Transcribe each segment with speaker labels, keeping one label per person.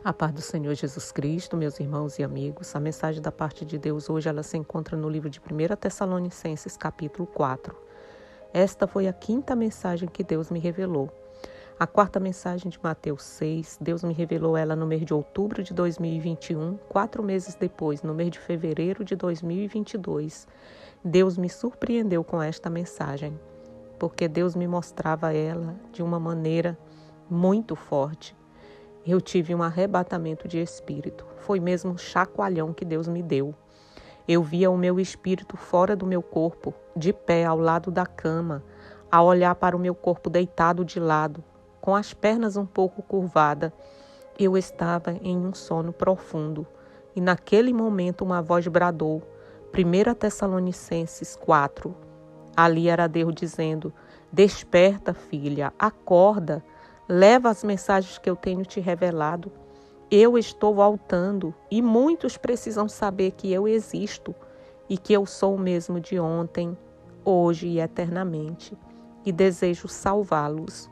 Speaker 1: A paz do Senhor Jesus Cristo, meus irmãos e amigos. A mensagem da parte de Deus hoje ela se encontra no livro de 1 Tessalonicenses, capítulo 4. Esta foi a quinta mensagem que Deus me revelou. A quarta mensagem de Mateus 6, Deus me revelou ela no mês de outubro de 2021, 4 meses depois, no mês de fevereiro de 2022. Deus me surpreendeu com esta mensagem, porque Deus me mostrava ela de uma maneira muito forte. Eu tive um arrebatamento de espírito. Foi mesmo um chacoalhão que Deus me deu. Eu via o meu espírito fora do meu corpo, de pé ao lado da cama, a olhar para o meu corpo deitado de lado, com as pernas um pouco curvadas. Eu estava em um sono profundo. E naquele momento uma voz bradou, 1 Tessalonicenses 4. Ali era Deus dizendo: desperta, filha, acorda. Leva as mensagens que eu tenho te revelado. Eu estou voltando e muitos precisam saber que eu existo e que eu sou o mesmo de ontem, hoje e eternamente. E desejo salvá-los.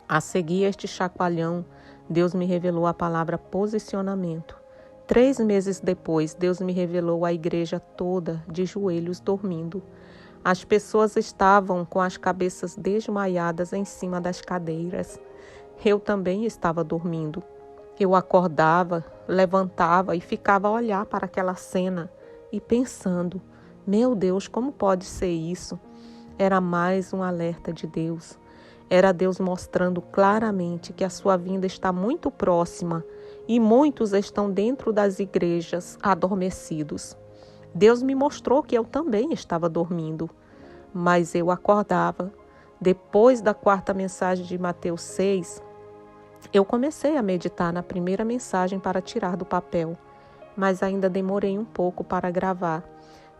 Speaker 1: A seguir este chacoalhão, Deus me revelou a palavra posicionamento. 3 meses depois, Deus me revelou a igreja toda de joelhos dormindo. As pessoas estavam com as cabeças desmaiadas em cima das cadeiras. Eu também estava dormindo. Eu acordava, levantava e ficava a olhar para aquela cena e pensando: meu Deus, como pode ser isso? Era mais um alerta de Deus. Era Deus mostrando claramente que a sua vinda está muito próxima e muitos estão dentro das igrejas adormecidos. Deus me mostrou que eu também estava dormindo, mas eu acordava. Depois da quarta mensagem de Mateus 6, eu comecei a meditar na primeira mensagem para tirar do papel, mas ainda demorei um pouco para gravar.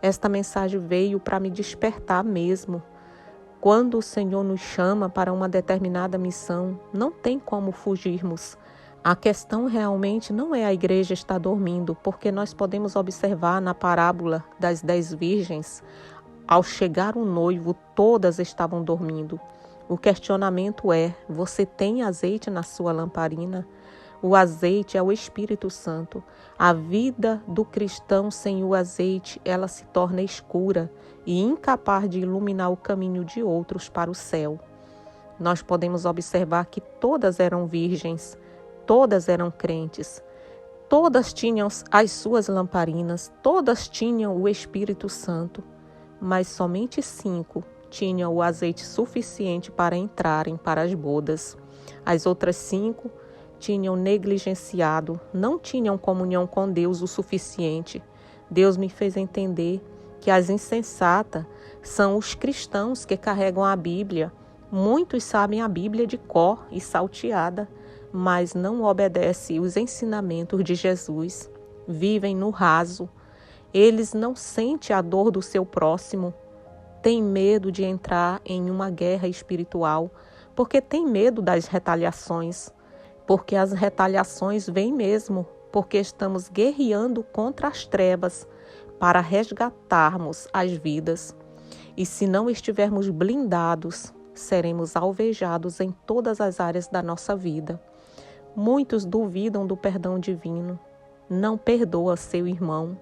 Speaker 1: Esta mensagem veio para me despertar mesmo. Quando o Senhor nos chama para uma determinada missão, não tem como fugirmos. A questão realmente não é a igreja estar dormindo, porque nós podemos observar na parábola das 10 virgens, ao chegar o noivo, todas estavam dormindo. O questionamento é: você tem azeite na sua lamparina? O azeite é o Espírito Santo. A vida do cristão sem o azeite, ela se torna escura e incapaz de iluminar o caminho de outros para o céu. Nós podemos observar que todas eram virgens. Todas eram crentes, todas tinham as suas lamparinas, todas tinham o Espírito Santo, mas somente 5 tinham o azeite suficiente para entrarem para as bodas. As outras 5 tinham negligenciado, não tinham comunhão com Deus o suficiente. Deus me fez entender que as insensatas são os cristãos que carregam a Bíblia. Muitos sabem a Bíblia de cor e salteada, mas não obedecem os ensinamentos de Jesus, vivem no raso. Eles não sentem a dor do seu próximo, têm medo de entrar em uma guerra espiritual, porque têm medo das retaliações, porque as retaliações vêm mesmo, porque estamos guerreando contra as trevas para resgatarmos as vidas. E se não estivermos blindados, seremos alvejados em todas as áreas da nossa vida. Muitos duvidam do perdão divino, não perdoa seu irmão.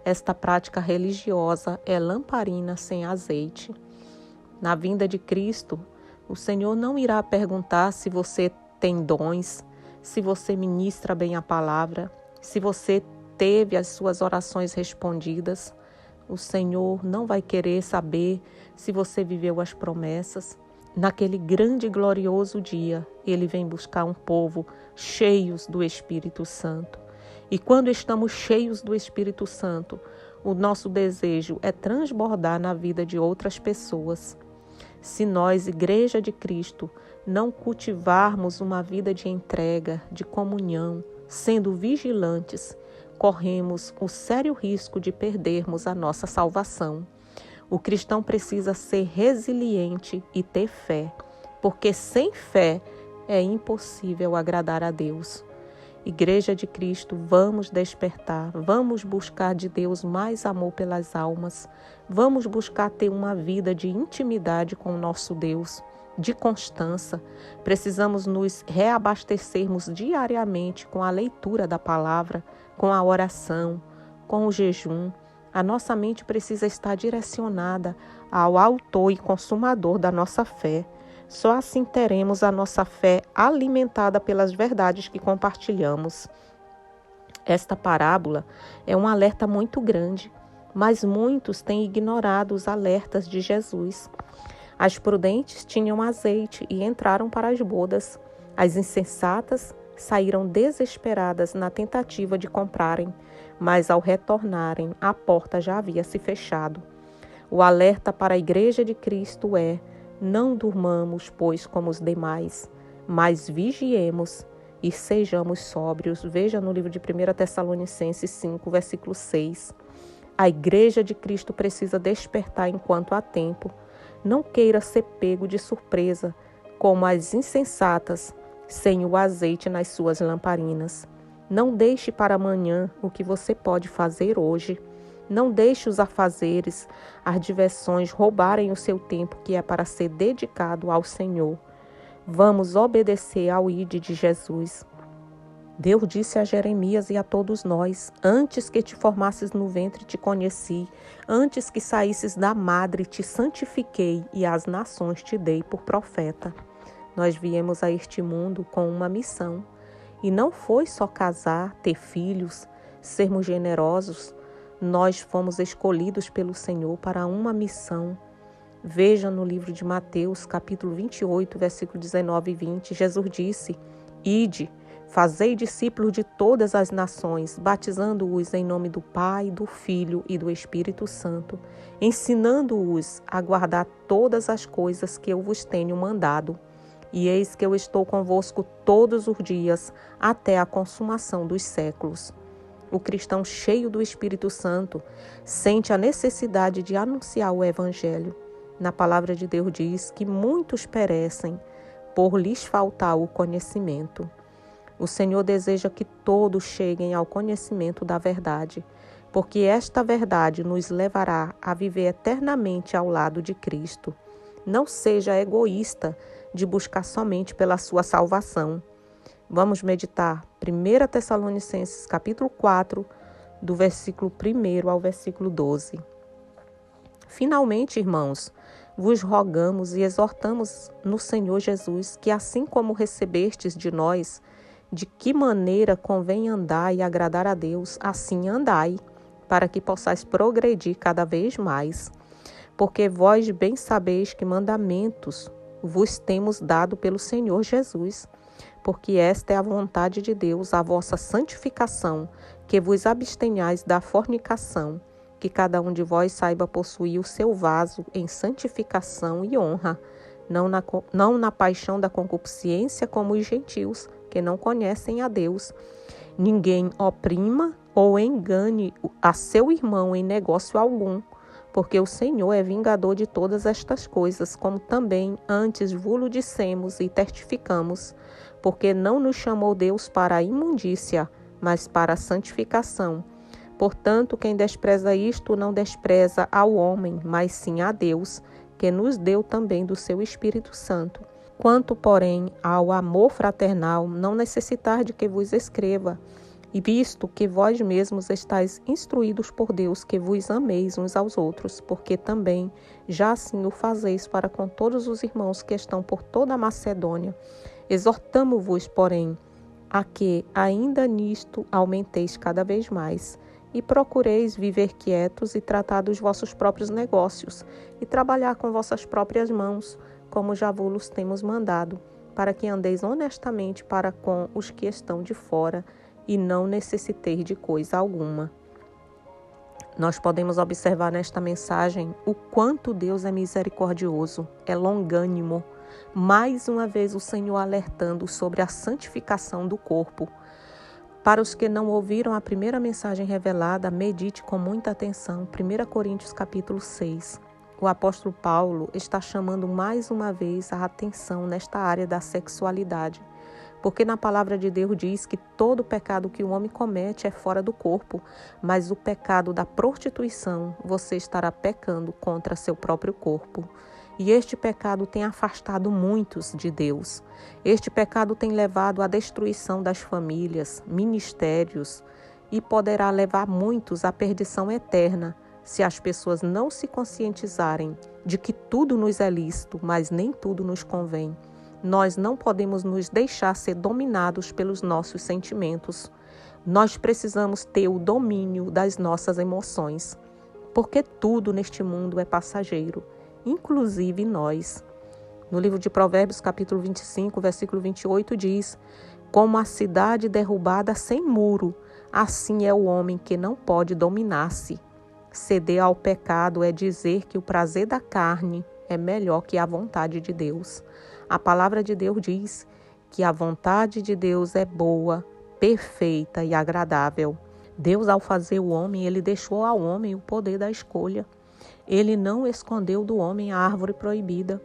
Speaker 1: Esta prática religiosa é lamparina sem azeite. Na vinda de Cristo, o Senhor não irá perguntar se você tem dons, se você ministra bem a palavra, se você teve as suas orações respondidas. O Senhor não vai querer saber se você viveu as promessas. Naquele grande e glorioso dia, Ele vem buscar um povo cheios do Espírito Santo. E quando estamos cheios do Espírito Santo, o nosso desejo é transbordar na vida de outras pessoas. Se nós, Igreja de Cristo, não cultivarmos uma vida de entrega, de comunhão, sendo vigilantes, corremos o sério risco de perdermos a nossa salvação. O cristão precisa ser resiliente e ter fé, porque sem fé é impossível agradar a Deus. Igreja de Cristo, vamos despertar, vamos buscar de Deus mais amor pelas almas, vamos buscar ter uma vida de intimidade com o nosso Deus, de constância, precisamos nos reabastecermos diariamente com a leitura da palavra, com a oração, com o jejum. A nossa mente precisa estar direcionada ao autor e consumador da nossa fé. Só assim teremos a nossa fé alimentada pelas verdades que compartilhamos. Esta parábola é um alerta muito grande, mas muitos têm ignorado os alertas de Jesus. As prudentes tinham azeite e entraram para as bodas. As insensatas saíram desesperadas na tentativa de comprarem, mas ao retornarem, a porta já havia se fechado. O alerta para a Igreja de Cristo é: não durmamos, pois, como os demais, mas vigiemos e sejamos sóbrios. Veja no livro de 1 Tessalonicenses 5, versículo 6. A Igreja de Cristo precisa despertar enquanto há tempo. Não queira ser pego de surpresa, como as insensatas, sem o azeite nas suas lamparinas. Não deixe para amanhã o que você pode fazer hoje. Não deixe os afazeres, as diversões roubarem o seu tempo que é para ser dedicado ao Senhor. Vamos obedecer ao ID de Jesus. Deus disse a Jeremias e a todos nós: antes que te formasses no ventre te conheci, antes que saísses da madre te santifiquei e às nações te dei por profeta. Nós viemos a este mundo com uma missão, e não foi só casar, ter filhos, sermos generosos. Nós fomos escolhidos pelo Senhor para uma missão. Veja no livro de Mateus, capítulo 28, versículo 19 e 20, Jesus disse: ide, fazei discípulos de todas as nações, batizando-os em nome do Pai, do Filho e do Espírito Santo, ensinando-os a guardar todas as coisas que eu vos tenho mandado. E eis que eu estou convosco todos os dias, até a consumação dos séculos. O cristão cheio do Espírito Santo sente a necessidade de anunciar o Evangelho. Na palavra de Deus diz que muitos perecem por lhes faltar o conhecimento. O Senhor deseja que todos cheguem ao conhecimento da verdade, porque esta verdade nos levará a viver eternamente ao lado de Cristo. Não seja egoísta de buscar somente pela sua salvação. Vamos meditar 1 Tessalonicenses capítulo 4, do versículo 1 ao versículo 12. Finalmente, irmãos, vos rogamos e exortamos no Senhor Jesus que, assim como recebestes de nós, de que maneira convém andar e agradar a Deus, assim andai, para que possais progredir cada vez mais. Porque vós bem sabeis que mandamentos vos temos dado pelo Senhor Jesus, porque esta é a vontade de Deus, a vossa santificação, que vos abstenhais da fornicação, que cada um de vós saiba possuir o seu vaso em santificação e honra, não na paixão da concupiscência como os gentios, que não conhecem a Deus. Ninguém oprima ou engane a seu irmão em negócio algum, porque o Senhor é vingador de todas estas coisas, como também antes vos dissemos e testificamos, porque não nos chamou Deus para a imundícia, mas para a santificação. Portanto, quem despreza isto não despreza ao homem, mas sim a Deus, que nos deu também do seu Espírito Santo. Quanto, porém, ao amor fraternal, não necessitar de que vos escreva, e visto que vós mesmos estáis instruídos por Deus, que vos ameis uns aos outros, porque também já assim o fazeis para com todos os irmãos que estão por toda a Macedônia. Exortamo-vos, porém, a que ainda nisto aumenteis cada vez mais, e procureis viver quietos e tratar dos vossos próprios negócios, e trabalhar com vossas próprias mãos, como já vos temos mandado, para que andeis honestamente para com os que estão de fora, e não necessiteis de coisa alguma. Nós podemos observar nesta mensagem o quanto Deus é misericordioso, é longânimo. Mais uma vez o Senhor alertando sobre a santificação do corpo. Para os que não ouviram a primeira mensagem revelada, medite com muita atenção. 1 Coríntios capítulo 6. O apóstolo Paulo está chamando mais uma vez a atenção nesta área da sexualidade. Porque na palavra de Deus diz que todo pecado que o homem comete é fora do corpo, mas o pecado da prostituição, você estará pecando contra seu próprio corpo. E este pecado tem afastado muitos de Deus. Este pecado tem levado à destruição das famílias, ministérios e poderá levar muitos à perdição eterna se as pessoas não se conscientizarem de que tudo nos é lícito, mas nem tudo nos convém. Nós não podemos nos deixar ser dominados pelos nossos sentimentos. Nós precisamos ter o domínio das nossas emoções, porque tudo neste mundo é passageiro, inclusive nós. No livro de Provérbios, capítulo 25, versículo 28, diz: como a cidade derrubada sem muro, assim é o homem que não pode dominar-se. Ceder ao pecado é dizer que o prazer da carne é melhor que a vontade de Deus. A palavra de Deus diz que a vontade de Deus é boa, perfeita e agradável. Deus, ao fazer o homem, ele deixou ao homem o poder da escolha. Ele não escondeu do homem a árvore proibida.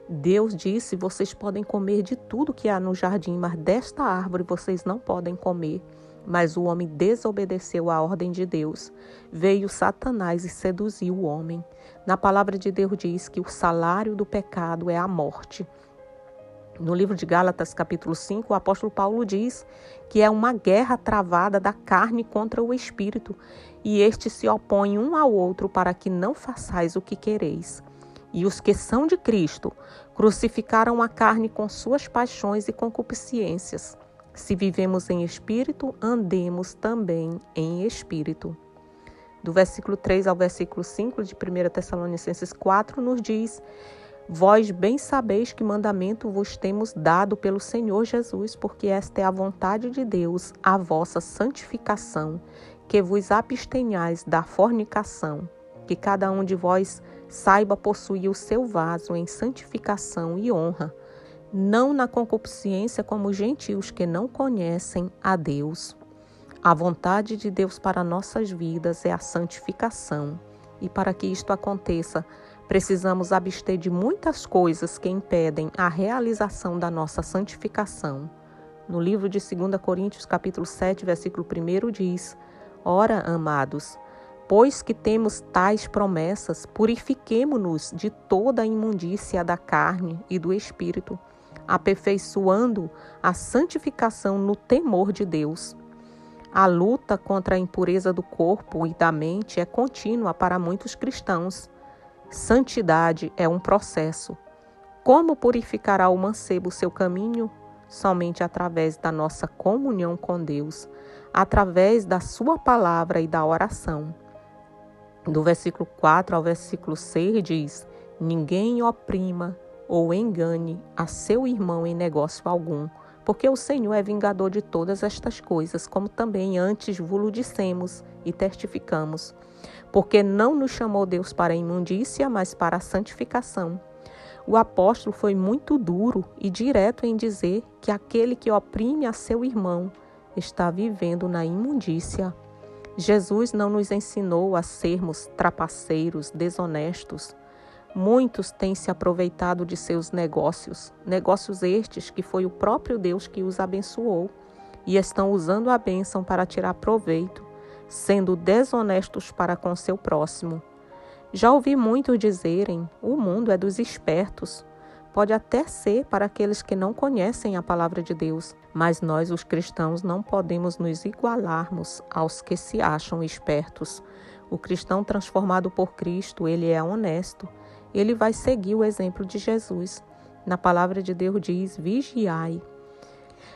Speaker 1: Deus disse: vocês podem comer de tudo que há no jardim, mas desta árvore vocês não podem comer. Mas o homem desobedeceu à ordem de Deus. Veio Satanás e seduziu o homem. Na palavra de Deus diz que o salário do pecado é a morte. No livro de Gálatas, capítulo 5, o apóstolo Paulo diz que é uma guerra travada da carne contra o espírito, e estes se opõem um ao outro para que não façais o que quereis. E os que são de Cristo crucificaram a carne com suas paixões e concupiscências. Se vivemos em espírito, andemos também em espírito. Do versículo 3 ao versículo 5 de 1 Tessalonicenses 4 nos diz: vós bem sabeis que mandamento vos temos dado pelo Senhor Jesus, porque esta é a vontade de Deus, a vossa santificação, que vos abstenhais da fornicação, que cada um de vós saiba possuir o seu vaso em santificação e honra, não na concupiscência como os gentios que não conhecem a Deus. A vontade de Deus para nossas vidas é a santificação, e para que isto aconteça, precisamos abster de muitas coisas que impedem a realização da nossa santificação. No livro de 2 Coríntios, capítulo 7, versículo 1 diz: ora, amados, pois que temos tais promessas, purifiquemo-nos de toda a imundícia da carne e do espírito, aperfeiçoando a santificação no temor de Deus. A luta contra a impureza do corpo e da mente é contínua para muitos cristãos. Santidade é um processo. Como purificará o mancebo o seu caminho? Somente através da nossa comunhão com Deus, através da sua palavra e da oração. Do versículo 4 ao versículo 6 diz: ninguém oprima ou engane a seu irmão em negócio algum, porque o Senhor é vingador de todas estas coisas, como também antes vos dissemos e testificamos. Porque não nos chamou Deus para a imundícia, mas para a santificação. O apóstolo foi muito duro e direto em dizer que aquele que oprime a seu irmão está vivendo na imundícia. Jesus não nos ensinou a sermos trapaceiros, desonestos. Muitos têm se aproveitado de seus negócios estes que foi o próprio Deus que os abençoou, e estão usando a bênção para tirar proveito, sendo desonestos para com seu próximo. Já ouvi muitos dizerem: o mundo é dos espertos. Pode até ser para aqueles que não conhecem a palavra de Deus, mas nós, os cristãos, não podemos nos igualarmos aos que se acham espertos. O cristão transformado por Cristo, ele é honesto. Ele vai seguir o exemplo de Jesus. Na palavra de Deus diz: vigiai.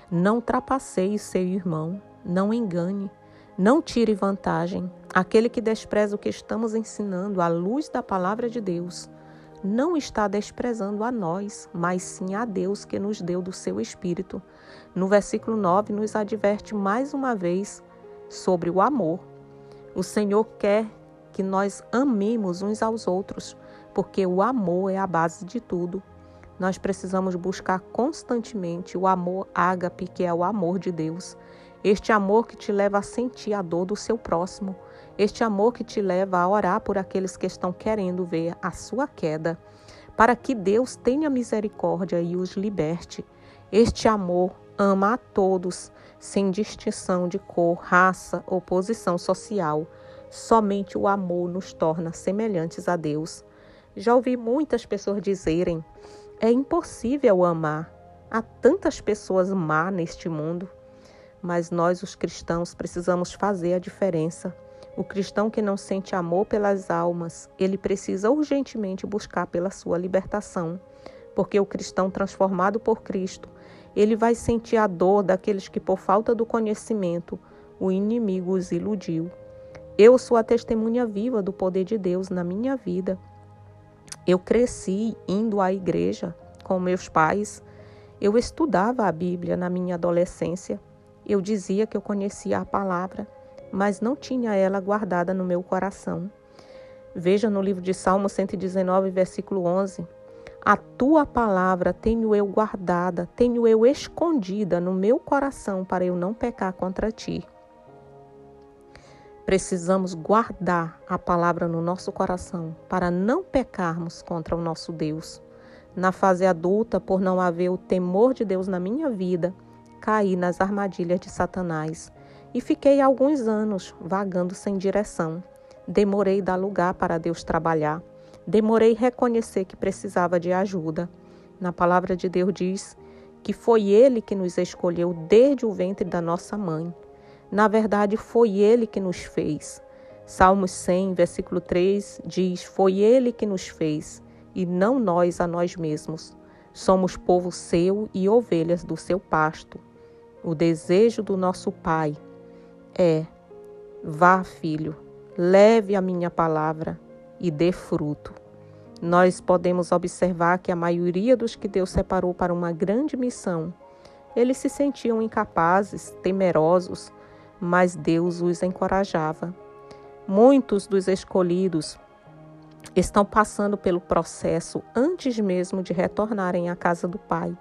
Speaker 1: Não trapaceie seu irmão, não engane, não tire vantagem. Aquele que despreza o que estamos ensinando à luz da palavra de Deus, não está desprezando a nós, mas sim a Deus que nos deu do seu Espírito. No versículo 9 nos adverte mais uma vez sobre o amor. O Senhor quer que nós amemos uns aos outros, porque o amor é a base de tudo. Nós precisamos buscar constantemente o amor ágape, que é o amor de Deus. Este amor que te leva a sentir a dor do seu próximo. Este amor que te leva a orar por aqueles que estão querendo ver a sua queda, para que Deus tenha misericórdia e os liberte. Este amor ama a todos, sem distinção de cor, raça ou posição social. Somente o amor nos torna semelhantes a Deus. Já ouvi muitas pessoas dizerem: é impossível amar. Há tantas pessoas má neste mundo. Mas nós, os cristãos, precisamos fazer a diferença. O cristão que não sente amor pelas almas, ele precisa urgentemente buscar pela sua libertação. Porque o cristão transformado por Cristo, ele vai sentir a dor daqueles que, por falta do conhecimento, o inimigo os iludiu. Eu sou a testemunha viva do poder de Deus na minha vida. Eu cresci indo à igreja com meus pais. Eu estudava a Bíblia na minha adolescência. Eu dizia que eu conhecia a palavra, mas não tinha ela guardada no meu coração. Veja no livro de Salmo 119, versículo 11. A tua palavra tenho eu guardada, tenho eu escondida no meu coração para eu não pecar contra ti. Precisamos guardar a palavra no nosso coração para não pecarmos contra o nosso Deus. Na fase adulta, por não haver o temor de Deus na minha vida, caí nas armadilhas de Satanás e fiquei alguns anos vagando sem direção. Demorei dar lugar para Deus trabalhar. Demorei reconhecer que precisava de ajuda. Na palavra de Deus diz que foi Ele que nos escolheu desde o ventre da nossa mãe. Na verdade, foi Ele que nos fez. Salmos 100, versículo 3 diz: foi Ele que nos fez e não nós a nós mesmos. Somos povo seu e ovelhas do seu pasto. O desejo do nosso Pai é: vá, filho, leve a minha palavra e dê fruto. Nós podemos observar que a maioria dos que Deus separou para uma grande missão, eles se sentiam incapazes, temerosos, mas Deus os encorajava. Muitos dos escolhidos estão passando pelo processo antes mesmo de retornarem à casa do Pai,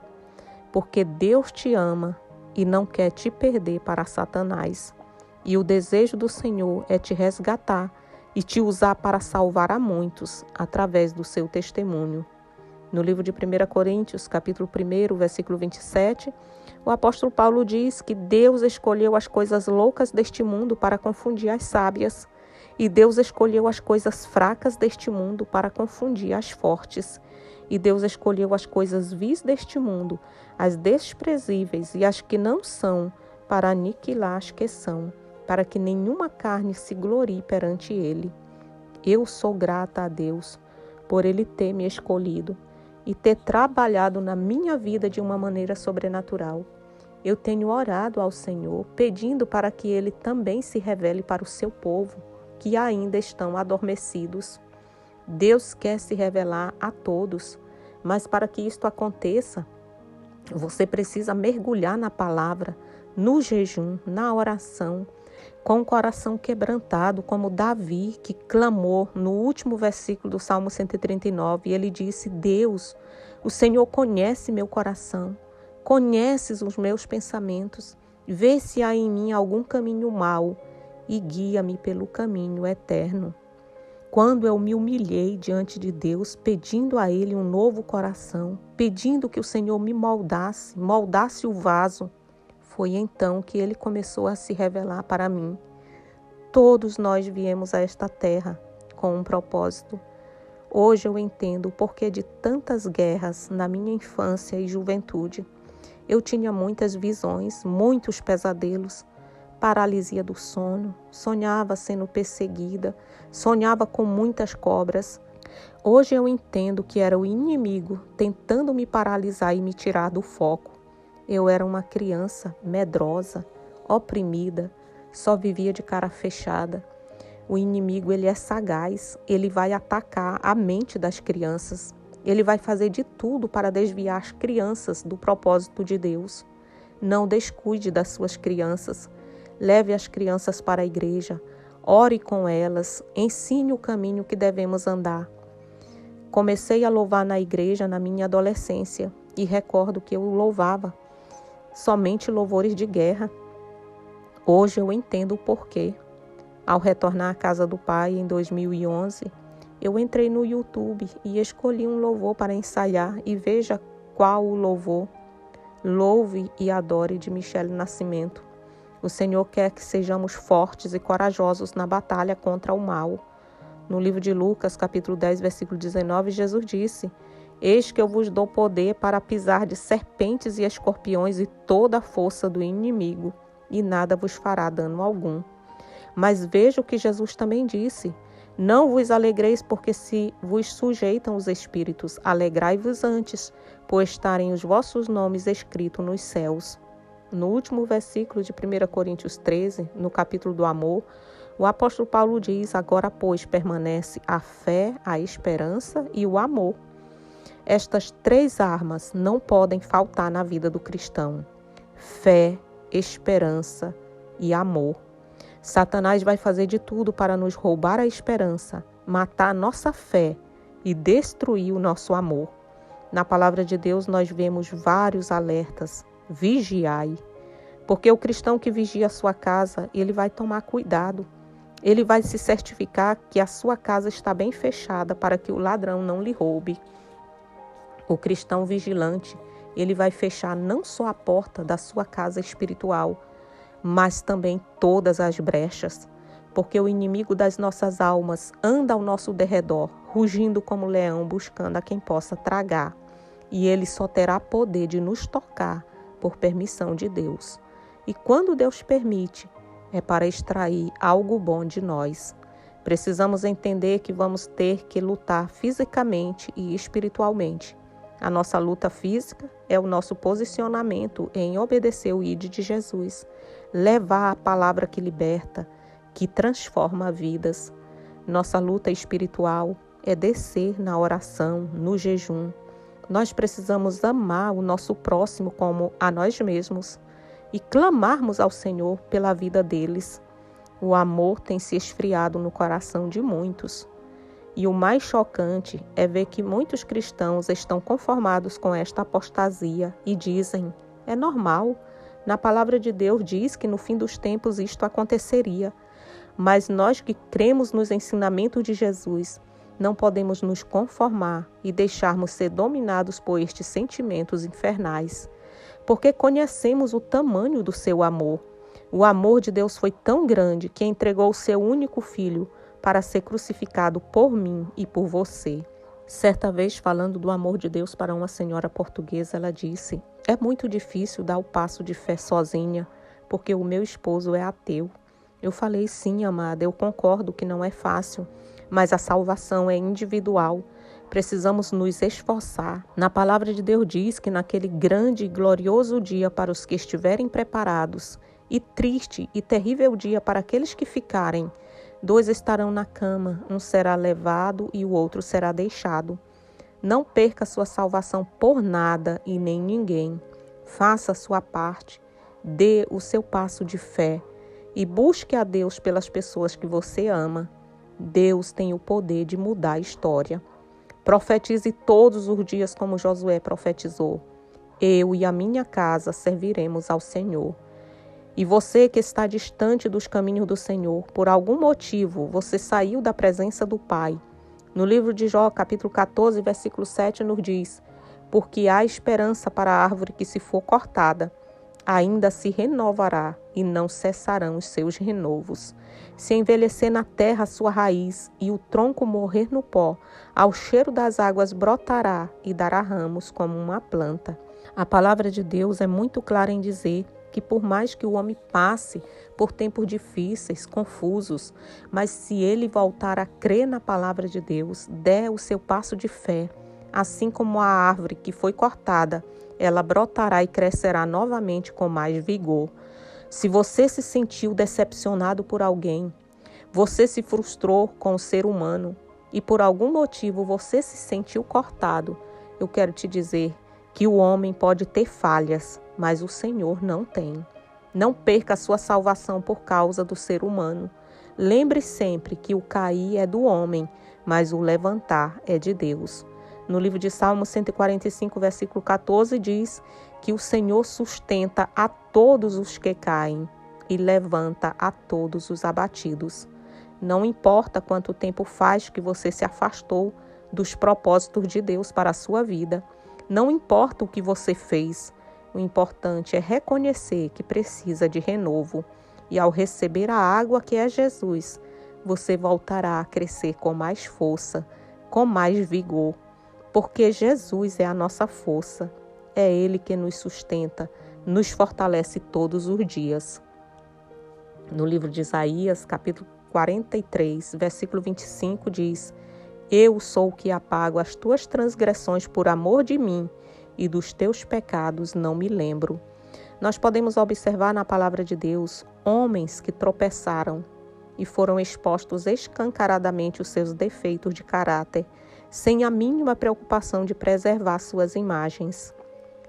Speaker 1: porque Deus te ama e não quer te perder para Satanás. E o desejo do Senhor é te resgatar e te usar para salvar a muitos através do seu testemunho. No livro de 1 Coríntios, capítulo 1, versículo 27, o apóstolo Paulo diz que Deus escolheu as coisas loucas deste mundo para confundir as sábias, e Deus escolheu as coisas fracas deste mundo para confundir as fortes. E Deus escolheu as coisas vis deste mundo, as desprezíveis e as que não são, para aniquilar as que são, para que nenhuma carne se glorie perante Ele. Eu sou grata a Deus por Ele ter me escolhido e ter trabalhado na minha vida de uma maneira sobrenatural. Eu tenho orado ao Senhor, pedindo para que Ele também se revele para o seu povo, que ainda estão adormecidos. Deus quer se revelar a todos, mas para que isto aconteça, você precisa mergulhar na palavra, no jejum, na oração, com o coração quebrantado, como Davi, que clamou no último versículo do Salmo 139, e ele disse: Deus, o Senhor conhece meu coração, conheces os meus pensamentos, vê se há em mim algum caminho mau e guia-me pelo caminho eterno. Quando eu me humilhei diante de Deus, pedindo a Ele um novo coração, pedindo que o Senhor me moldasse o vaso, foi então que Ele começou a se revelar para mim. Todos nós viemos a esta terra com um propósito. Hoje eu entendo o porquê de tantas guerras na minha infância e juventude. Eu tinha muitas visões, muitos pesadelos, paralisia do sono, sonhava sendo perseguida, sonhava com muitas cobras. Hoje eu entendo que era o inimigo tentando me paralisar e me tirar do foco. Eu era uma criança medrosa, oprimida, só vivia de cara fechada. O inimigo, ele é sagaz, ele vai atacar a mente das crianças. Ele vai fazer de tudo para desviar as crianças do propósito de Deus. Não descuide das suas crianças. Leve as crianças para a igreja, ore com elas, ensine o caminho que devemos andar. Comecei a louvar na igreja na minha adolescência e recordo que eu louvava somente louvores de guerra. Hoje eu entendo o porquê. Ao retornar à casa do Pai em 2011, eu entrei no YouTube e escolhi um louvor para ensaiar e veja qual o louvor. Louve e adore, de Michele Nascimento. O Senhor quer que sejamos fortes e corajosos na batalha contra o mal. No livro de Lucas, capítulo 10, versículo 19, Jesus disse: Eis que eu vos dou poder para pisar de serpentes e escorpiões e toda a força do inimigo, e nada vos fará dano algum. Mas veja o que Jesus também disse: Não vos alegreis porque se vos sujeitam os espíritos, alegrai-vos antes, por estarem os vossos nomes escritos nos céus. No último versículo de 1 Coríntios 13, no capítulo do amor, o apóstolo Paulo diz: Agora, pois, permanece a fé, a esperança e o amor. Estas três armas não podem faltar na vida do cristão: fé, esperança e amor. Satanás vai fazer de tudo para nos roubar a esperança, matar a nossa fé e destruir o nosso amor. Na palavra de Deus nós vemos vários alertas: vigiai. Porque o cristão que vigia a sua casa, ele vai tomar cuidado. Ele vai se certificar que a sua casa está bem fechada para que o ladrão não lhe roube. O cristão vigilante, ele vai fechar não só a porta da sua casa espiritual, mas também todas as brechas, porque o inimigo das nossas almas anda ao nosso derredor, rugindo como leão, buscando a quem possa tragar. E ele só terá poder de nos tocar por permissão de Deus. E quando Deus permite, é para extrair algo bom de nós. Precisamos entender que vamos ter que lutar fisicamente e espiritualmente. A nossa luta física é o nosso posicionamento em obedecer o ID de Jesus, levar a palavra que liberta, que transforma vidas. Nossa luta espiritual é descer na oração, no jejum. Nós precisamos amar o nosso próximo como a nós mesmos e clamarmos ao Senhor pela vida deles. O amor tem se esfriado no coração de muitos. E o mais chocante é ver que muitos cristãos estão conformados com esta apostasia e dizem: é normal, na palavra de Deus diz que no fim dos tempos isto aconteceria. Mas nós que cremos nos ensinamentos de Jesus, não podemos nos conformar e deixarmos ser dominados por estes sentimentos infernais, porque conhecemos o tamanho do seu amor. O amor de Deus foi tão grande que entregou o seu único filho para ser crucificado por mim e por você. Certa vez, falando do amor de Deus para uma senhora portuguesa, ela disse: é muito difícil dar o passo de fé sozinha, porque o meu esposo é ateu. Eu falei: sim, amada, eu concordo que não é fácil, mas a salvação é individual. Precisamos nos esforçar. Na palavra de Deus diz que naquele grande e glorioso dia para os que estiverem preparados, e triste e terrível dia para aqueles que ficarem, 2 estarão na cama, um será levado e o outro será deixado. Não perca sua salvação por nada e nem ninguém. Faça a sua parte, dê o seu passo de fé e busque a Deus pelas pessoas que você ama. Deus tem o poder de mudar a história. Profetize todos os dias como Josué profetizou: eu e a minha casa serviremos ao Senhor. E você que está distante dos caminhos do Senhor, por algum motivo você saiu da presença do Pai. No livro de Jó, capítulo 14, versículo 7, nos diz: porque há esperança para a árvore que se for cortada, ainda se renovará e não cessarão os seus renovos. Se envelhecer na terra a sua raiz e o tronco morrer no pó, ao cheiro das águas brotará e dará ramos como uma planta. A palavra de Deus é muito clara em dizer que por mais que o homem passe por tempos difíceis, confusos, mas se ele voltar a crer na palavra de Deus, der o seu passo de fé, assim como a árvore que foi cortada, ela brotará e crescerá novamente com mais vigor. Se você se sentiu decepcionado por alguém, você se frustrou com o ser humano e por algum motivo você se sentiu cortado, eu quero te dizer que o homem pode ter falhas, mas o Senhor não tem. Não perca a sua salvação por causa do ser humano. Lembre sempre que o cair é do homem, mas o levantar é de Deus. No livro de Salmo 145, versículo 14, diz que o Senhor sustenta a todos os que caem e levanta a todos os abatidos. Não importa quanto tempo faz que você se afastou dos propósitos de Deus para a sua vida. Não importa o que você fez. O importante é reconhecer que precisa de renovo. E ao receber a água que é Jesus, você voltará a crescer com mais força, com mais vigor, porque Jesus é a nossa força. É Ele que nos sustenta, nos fortalece todos os dias. No livro de Isaías, capítulo 43, versículo 25, diz: Eu sou o que apago as tuas transgressões por amor de mim, e dos teus pecados não me lembro. Nós podemos observar na palavra de Deus homens que tropeçaram e foram expostos escancaradamente os seus defeitos de caráter, sem a mínima preocupação de preservar suas imagens.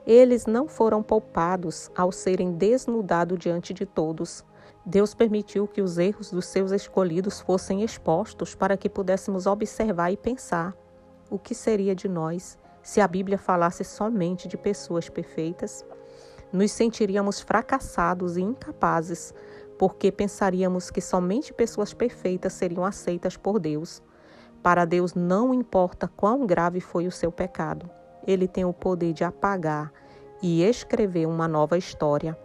Speaker 1: Eles não foram poupados ao serem desnudados diante de todos. Deus permitiu que os erros dos seus escolhidos fossem expostos para que pudéssemos observar e pensar o que seria de nós se a Bíblia falasse somente de pessoas perfeitas. Nos sentiríamos fracassados e incapazes, porque pensaríamos que somente pessoas perfeitas seriam aceitas por Deus. Para Deus não importa quão grave foi o seu pecado. Ele tem o poder de apagar e escrever uma nova história.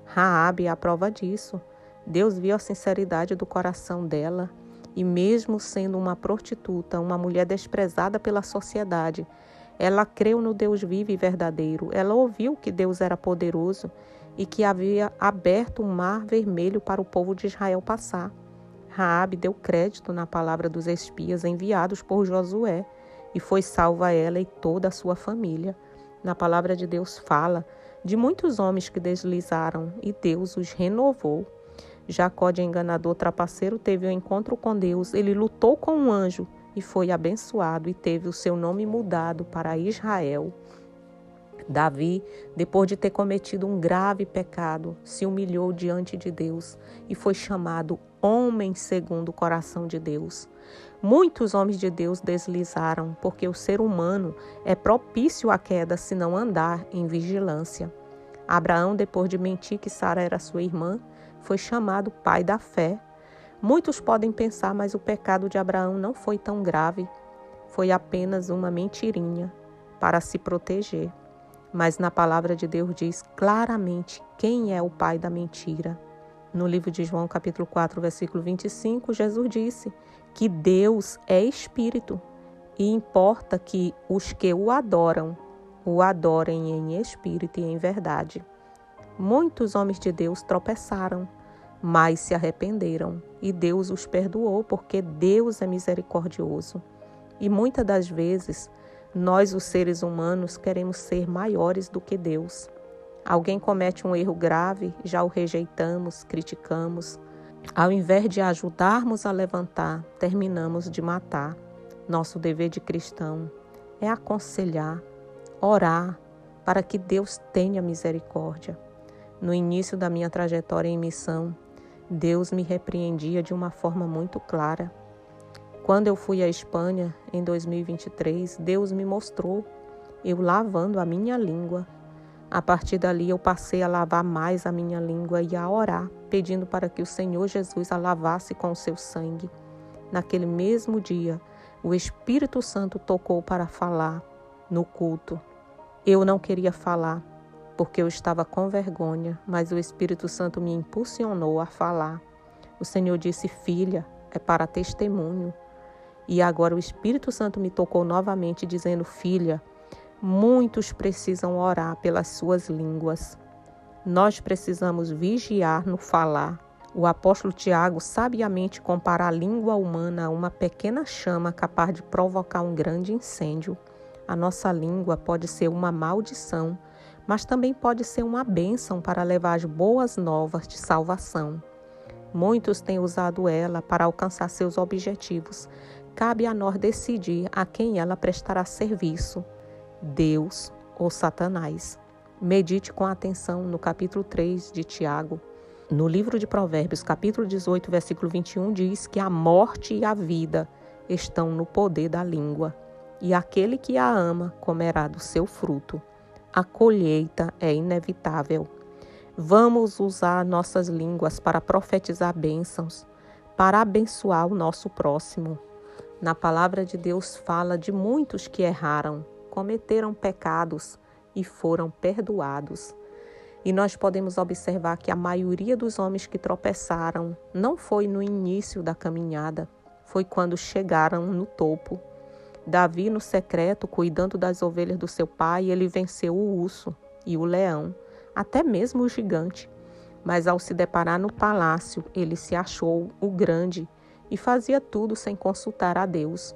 Speaker 1: Raabe é a prova disso. Deus viu a sinceridade do coração dela e mesmo sendo uma prostituta, uma mulher desprezada pela sociedade, ela creu no Deus vivo e verdadeiro. Ela ouviu que Deus era poderoso e que havia aberto o mar vermelho para o povo de Israel passar. Raabe deu crédito na palavra dos espias enviados por Josué e foi salva ela e toda a sua família. Na palavra de Deus fala de muitos homens que deslizaram e Deus os renovou. Jacó, de enganador trapaceiro, teve um encontro com Deus. Ele lutou com um anjo e foi abençoado e teve o seu nome mudado para Israel. Davi, depois de ter cometido um grave pecado, se humilhou diante de Deus e foi chamado homem segundo o coração de Deus. Muitos homens de Deus deslizaram, porque o ser humano é propício à queda se não andar em vigilância. Abraão, depois de mentir que Sara era sua irmã, foi chamado pai da fé. Muitos podem pensar, mas o pecado de Abraão não foi tão grave. Foi apenas uma mentirinha para se proteger. Mas na palavra de Deus diz claramente quem é o pai da mentira. No livro de João, capítulo 4, versículo 25, Jesus disse que Deus é espírito e importa que os que o adorem em espírito e em verdade. Muitos homens de Deus tropeçaram, mas se arrependeram e Deus os perdoou porque Deus é misericordioso. E muitas das vezes, nós, os seres humanos, queremos ser maiores do que Deus. Alguém comete um erro grave, já o rejeitamos, criticamos. Ao invés de ajudarmos a levantar, terminamos de matar. Nosso dever de cristão é aconselhar, orar, para que Deus tenha misericórdia. No início da minha trajetória em missão, Deus me repreendia de uma forma muito clara. Quando eu fui à Espanha, em 2023, Deus me mostrou eu lavando a minha língua. A partir dali, eu passei a lavar mais a minha língua e a orar, pedindo para que o Senhor Jesus a lavasse com o seu sangue. Naquele mesmo dia, o Espírito Santo tocou para falar no culto. Eu não queria falar, porque eu estava com vergonha, mas o Espírito Santo me impulsionou a falar. O Senhor disse: filha, é para testemunho. E agora o Espírito Santo me tocou novamente, dizendo: filha, muitos precisam orar pelas suas línguas. Nós precisamos vigiar no falar. O apóstolo Tiago sabiamente compara a língua humana a uma pequena chama capaz de provocar um grande incêndio. A nossa língua pode ser uma maldição, mas também pode ser uma bênção para levar as boas novas de salvação. Muitos têm usado ela para alcançar seus objetivos. Cabe a nós decidir a quem ela prestará serviço, Deus ou Satanás. Medite com atenção no capítulo 3 de Tiago. No livro de Provérbios, capítulo 18, versículo 21, diz que a morte e a vida estão no poder da língua, e aquele que a ama comerá do seu fruto. A colheita é inevitável. Vamos usar nossas línguas para profetizar bênçãos, para abençoar o nosso próximo. Na palavra de Deus fala de muitos que erraram, cometeram pecados e foram perdoados. E nós podemos observar que a maioria dos homens que tropeçaram não foi no início da caminhada, foi quando chegaram no topo. Davi, no secreto, cuidando das ovelhas do seu pai, ele venceu o urso e o leão, até mesmo o gigante. Mas ao se deparar no palácio, ele se achou o grande e fazia tudo sem consultar a Deus.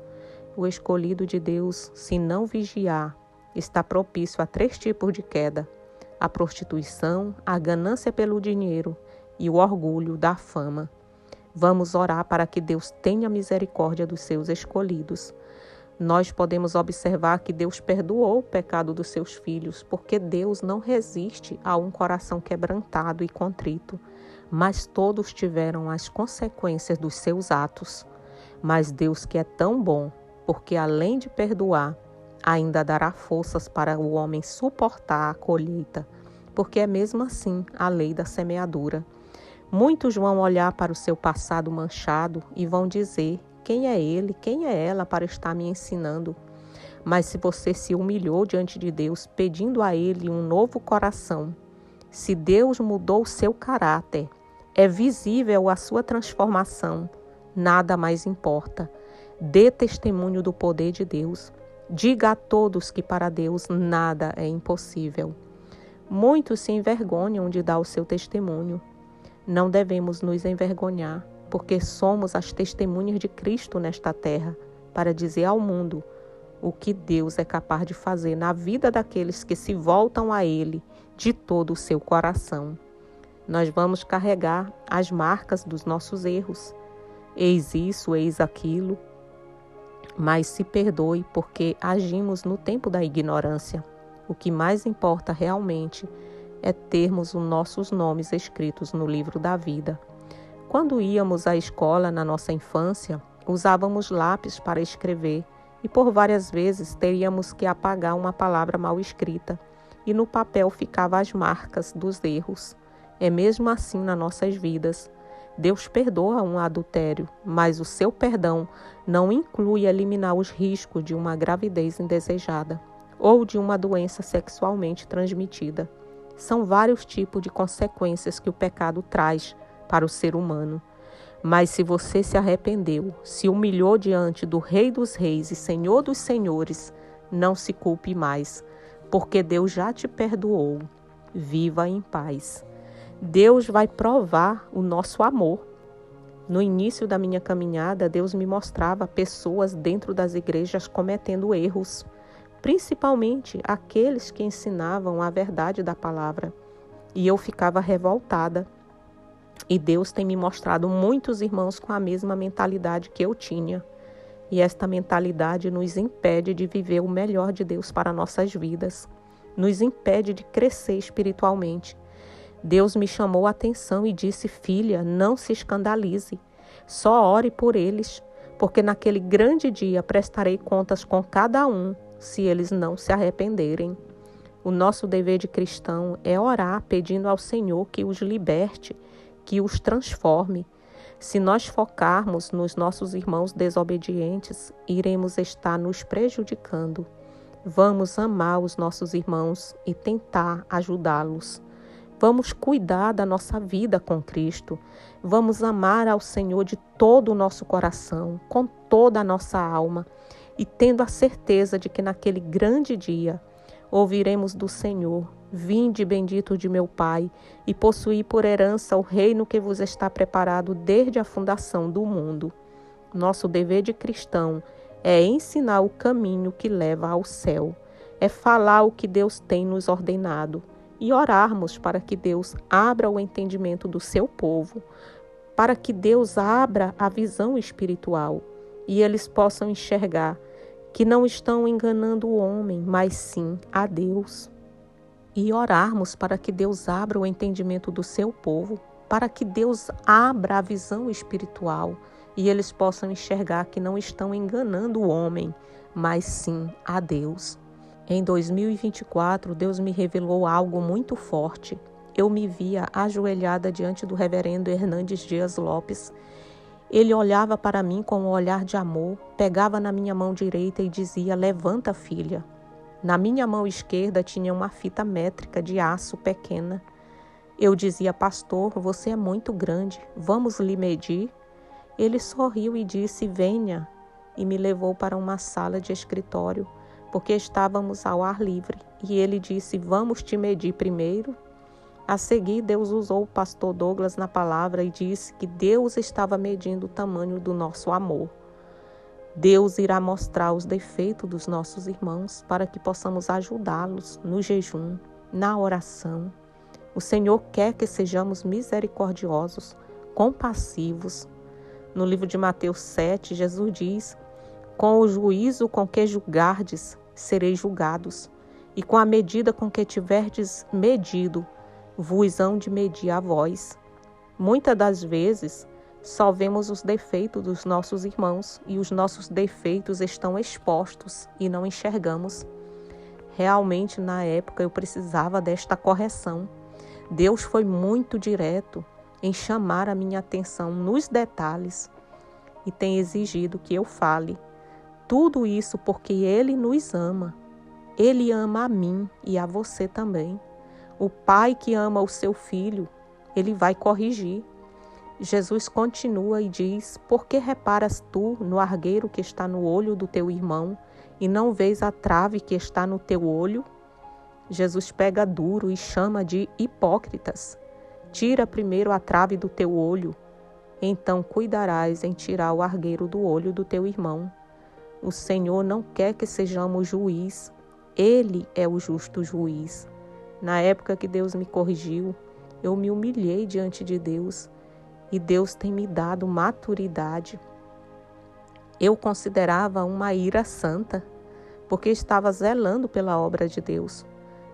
Speaker 1: O escolhido de Deus, se não vigiar, está propício a 3 tipos de queda: a prostituição, a ganância pelo dinheiro e o orgulho da fama. Vamos orar para que Deus tenha misericórdia dos seus escolhidos. Nós podemos observar que Deus perdoou o pecado dos seus filhos, porque Deus não resiste a um coração quebrantado e contrito, mas todos tiveram as consequências dos seus atos. Mas Deus, que é tão bom, porque além de perdoar, ainda dará forças para o homem suportar a colheita, porque é mesmo assim a lei da semeadura. Muitos vão olhar para o seu passado manchado e vão dizer: quem é ele, quem é ela para estar me ensinando? Mas se você se humilhou diante de Deus, pedindo a Ele um novo coração, se Deus mudou o seu caráter, é visível a sua transformação, nada mais importa. Dê testemunho do poder de Deus. Diga a todos que para Deus nada é impossível. Muitos se envergonham de dar o seu testemunho. Não devemos nos envergonhar, porque somos as testemunhas de Cristo nesta terra, para dizer ao mundo o que Deus é capaz de fazer na vida daqueles que se voltam a Ele de todo o seu coração. Nós vamos carregar as marcas dos nossos erros. Eis isso, eis aquilo. Mas se perdoe, porque agimos no tempo da ignorância. O que mais importa realmente é termos os nossos nomes escritos no livro da vida. Quando íamos à escola na nossa infância, usávamos lápis para escrever e por várias vezes teríamos que apagar uma palavra mal escrita e no papel ficavam as marcas dos erros. É mesmo assim nas nossas vidas. Deus perdoa um adultério, mas o seu perdão não inclui eliminar os riscos de uma gravidez indesejada ou de uma doença sexualmente transmitida. São vários tipos de consequências que o pecado traz para o ser humano. Mas se você se arrependeu, se humilhou diante do Rei dos Reis e Senhor dos Senhores, não se culpe mais, porque Deus já te perdoou. Viva em paz. Deus vai provar o nosso amor. No início da minha caminhada, Deus me mostrava pessoas dentro das igrejas cometendo erros, principalmente aqueles que ensinavam a verdade da palavra. E eu ficava revoltada. E Deus tem me mostrado muitos irmãos com a mesma mentalidade que eu tinha. E esta mentalidade nos impede de viver o melhor de Deus para nossas vidas. Nos impede de crescer espiritualmente. Deus me chamou a atenção e disse: filha, não se escandalize. Só ore por eles, porque naquele grande dia prestarei contas com cada um, se eles não se arrependerem. O nosso dever de cristão é orar pedindo ao Senhor que os liberte, que os transforme. Se nós focarmos nos nossos irmãos desobedientes, iremos estar nos prejudicando. Vamos amar os nossos irmãos e tentar ajudá-los. Vamos cuidar da nossa vida com Cristo. Vamos amar ao Senhor de todo o nosso coração, com toda a nossa alma, e tendo a certeza de que naquele grande dia ouviremos do Senhor: vinde, bendito de meu Pai, e possuí por herança o reino que vos está preparado desde a fundação do mundo. Nosso dever de cristão é ensinar o caminho que leva ao céu, é falar o que Deus tem nos ordenado e orarmos para que Deus abra o entendimento do seu povo, para que Deus abra a visão espiritual e eles possam enxergar que não estão enganando o homem, mas sim a Deus. E orarmos para que Deus abra o entendimento do seu povo, para que Deus abra a visão espiritual e eles possam enxergar que não estão enganando o homem, mas sim a Deus. Em 2024, Deus me revelou algo muito forte. Eu me via ajoelhada diante do reverendo Hernandes Dias Lopes. Ele olhava para mim com um olhar de amor, pegava na minha mão direita e dizia: levanta, filha. Na minha mão esquerda tinha uma fita métrica de aço pequena Eu dizia: pastor, você é muito grande, vamos lhe medir? Ele sorriu e disse: venha, e me levou para uma sala de escritório, porque estávamos ao ar livre. E ele disse: vamos te medir primeiro? A seguir, Deus usou o pastor Douglas na palavra e disse que Deus estava medindo o tamanho do nosso amor. Deus irá mostrar os defeitos dos nossos irmãos para que possamos ajudá-los no jejum, na oração. O Senhor quer que sejamos misericordiosos, compassivos. No livro de Mateus 7, Jesus diz: com o juízo com que julgardes, sereis julgados, e com a medida com que tiverdes medido, vos hão de medir a vós. Muitas das vezes, só vemos os defeitos dos nossos irmãos e os nossos defeitos estão expostos e não enxergamos. Realmente, na época, eu precisava desta correção. Deus foi muito direto em chamar a minha atenção nos detalhes e tem exigido que eu fale. Tudo isso porque Ele nos ama. Ele ama a mim e a você também. O pai que ama o seu filho, ele vai corrigir. Jesus continua e diz: por que reparas tu no argueiro que está no olho do teu irmão e não vês a trave que está no teu olho? Jesus pega duro e chama de hipócritas. Tira primeiro a trave do teu olho, então cuidarás em tirar o argueiro do olho do teu irmão. O Senhor não quer que sejamos juiz, Ele é o justo juiz. Na época que Deus me corrigiu, eu me humilhei diante de Deus e Deus tem me dado maturidade. Eu considerava uma ira santa, porque estava zelando pela obra de Deus.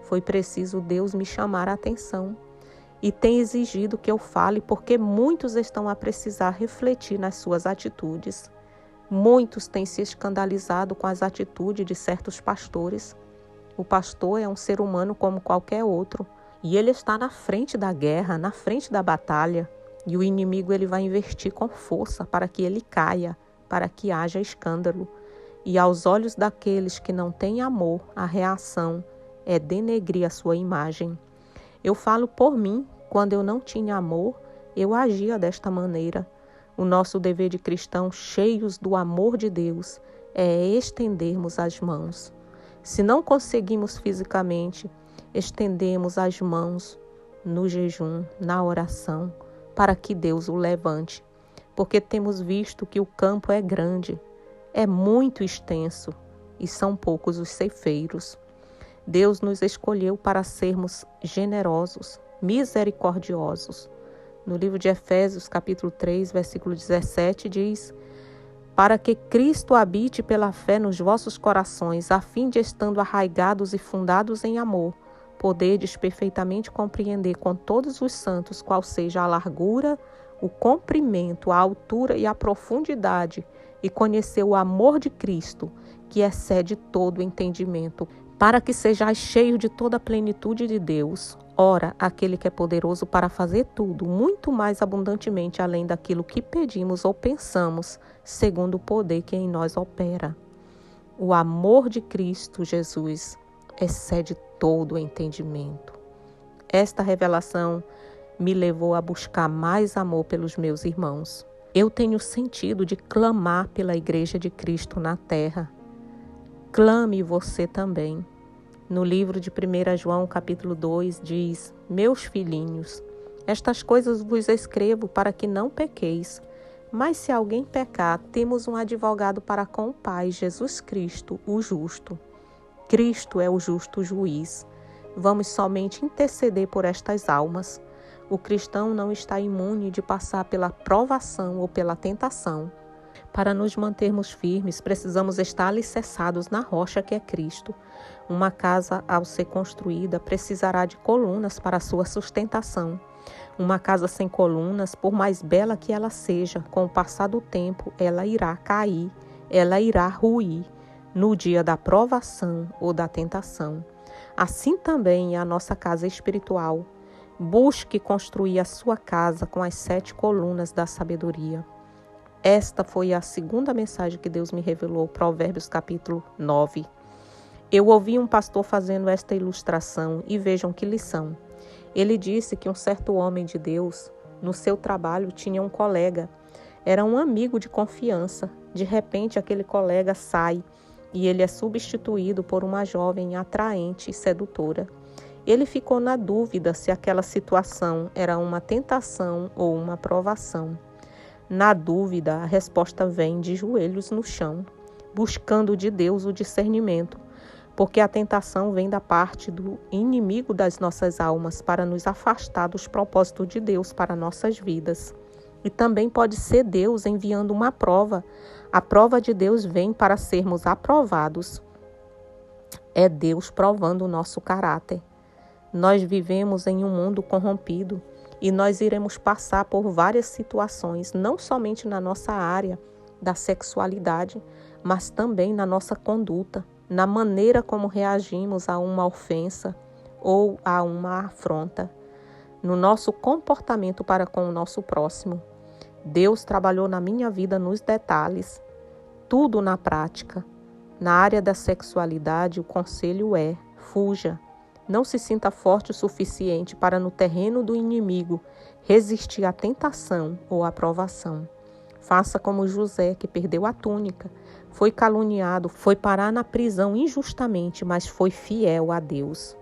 Speaker 1: Foi preciso Deus me chamar a atenção e tem exigido que eu fale, porque muitos estão a precisar refletir nas suas atitudes. Muitos têm se escandalizado com as atitudes de certos pastores. O pastor é um ser humano como qualquer outro e ele está na frente da guerra, na frente da batalha, e o inimigo ele vai investir com força para que ele caia, para que haja escândalo. E aos olhos daqueles que não têm amor, a reação é denegrir a sua imagem. Eu falo por mim, quando eu não tinha amor, eu agia desta maneira. O nosso dever de cristãos cheios do amor de Deus é estendermos as mãos. Se não conseguimos fisicamente, estendemos as mãos no jejum, na oração, para que Deus o levante. Porque temos visto que o campo é grande, é muito extenso e são poucos os ceifeiros. Deus nos escolheu para sermos generosos, misericordiosos. No livro de Efésios, capítulo 3, versículo 17, diz: para que Cristo habite pela fé nos vossos corações, a fim de, estando arraigados e fundados em amor, poderdes perfeitamente compreender com todos os santos qual seja a largura, o comprimento, a altura e a profundidade, e conhecer o amor de Cristo, que excede todo o entendimento, para que sejais cheios de toda a plenitude de Deus. Ora, aquele que é poderoso para fazer tudo, muito mais abundantemente além daquilo que pedimos ou pensamos, segundo o poder que em nós opera. O amor de Cristo Jesus excede todo o entendimento. Esta revelação me levou a buscar mais amor pelos meus irmãos. Eu tenho sentido de clamar pela Igreja de Cristo na terra. Clame você também. No livro de 1 João, capítulo 2, diz: meus filhinhos, estas coisas vos escrevo para que não pequeis. Mas se alguém pecar, temos um advogado para com o Pai, Jesus Cristo, o justo. Cristo é o justo juiz. Vamos somente interceder por estas almas. O cristão não está imune de passar pela provação ou pela tentação. Para nos mantermos firmes, precisamos estar alicerçados na rocha que é Cristo. Uma casa, ao ser construída, precisará de colunas para sua sustentação. Uma casa sem colunas, por mais bela que ela seja, com o passar do tempo, ela irá cair, ela irá ruir no dia da provação ou da tentação. Assim também é a nossa casa espiritual. Busque construir a sua casa com as 7 colunas da sabedoria. Esta foi a segunda mensagem que Deus me revelou, Provérbios capítulo 9. Eu ouvi um pastor fazendo esta ilustração e vejam que lição. Ele disse que um certo homem de Deus, no seu trabalho, tinha um colega. Era um amigo de confiança. De repente, aquele colega sai e ele é substituído por uma jovem atraente e sedutora. Ele ficou na dúvida se aquela situação era uma tentação ou uma provação. Na dúvida, a resposta vem de joelhos no chão, buscando de Deus o discernimento, porque a tentação vem da parte do inimigo das nossas almas para nos afastar dos propósitos de Deus para nossas vidas. E também pode ser Deus enviando uma prova. A prova de Deus vem para sermos aprovados. É Deus provando o nosso caráter. Nós vivemos em um mundo corrompido e nós iremos passar por várias situações, não somente na nossa área da sexualidade, mas também na nossa conduta, na maneira como reagimos a uma ofensa ou a uma afronta, no nosso comportamento para com o nosso próximo. Deus trabalhou na minha vida nos detalhes, tudo na prática. Na área da sexualidade, o conselho é: fuja. Não se sinta forte o suficiente para, no terreno do inimigo, resistir à tentação ou à provação. Faça como José, que perdeu a túnica, foi caluniado, foi parar na prisão injustamente, mas foi fiel a Deus.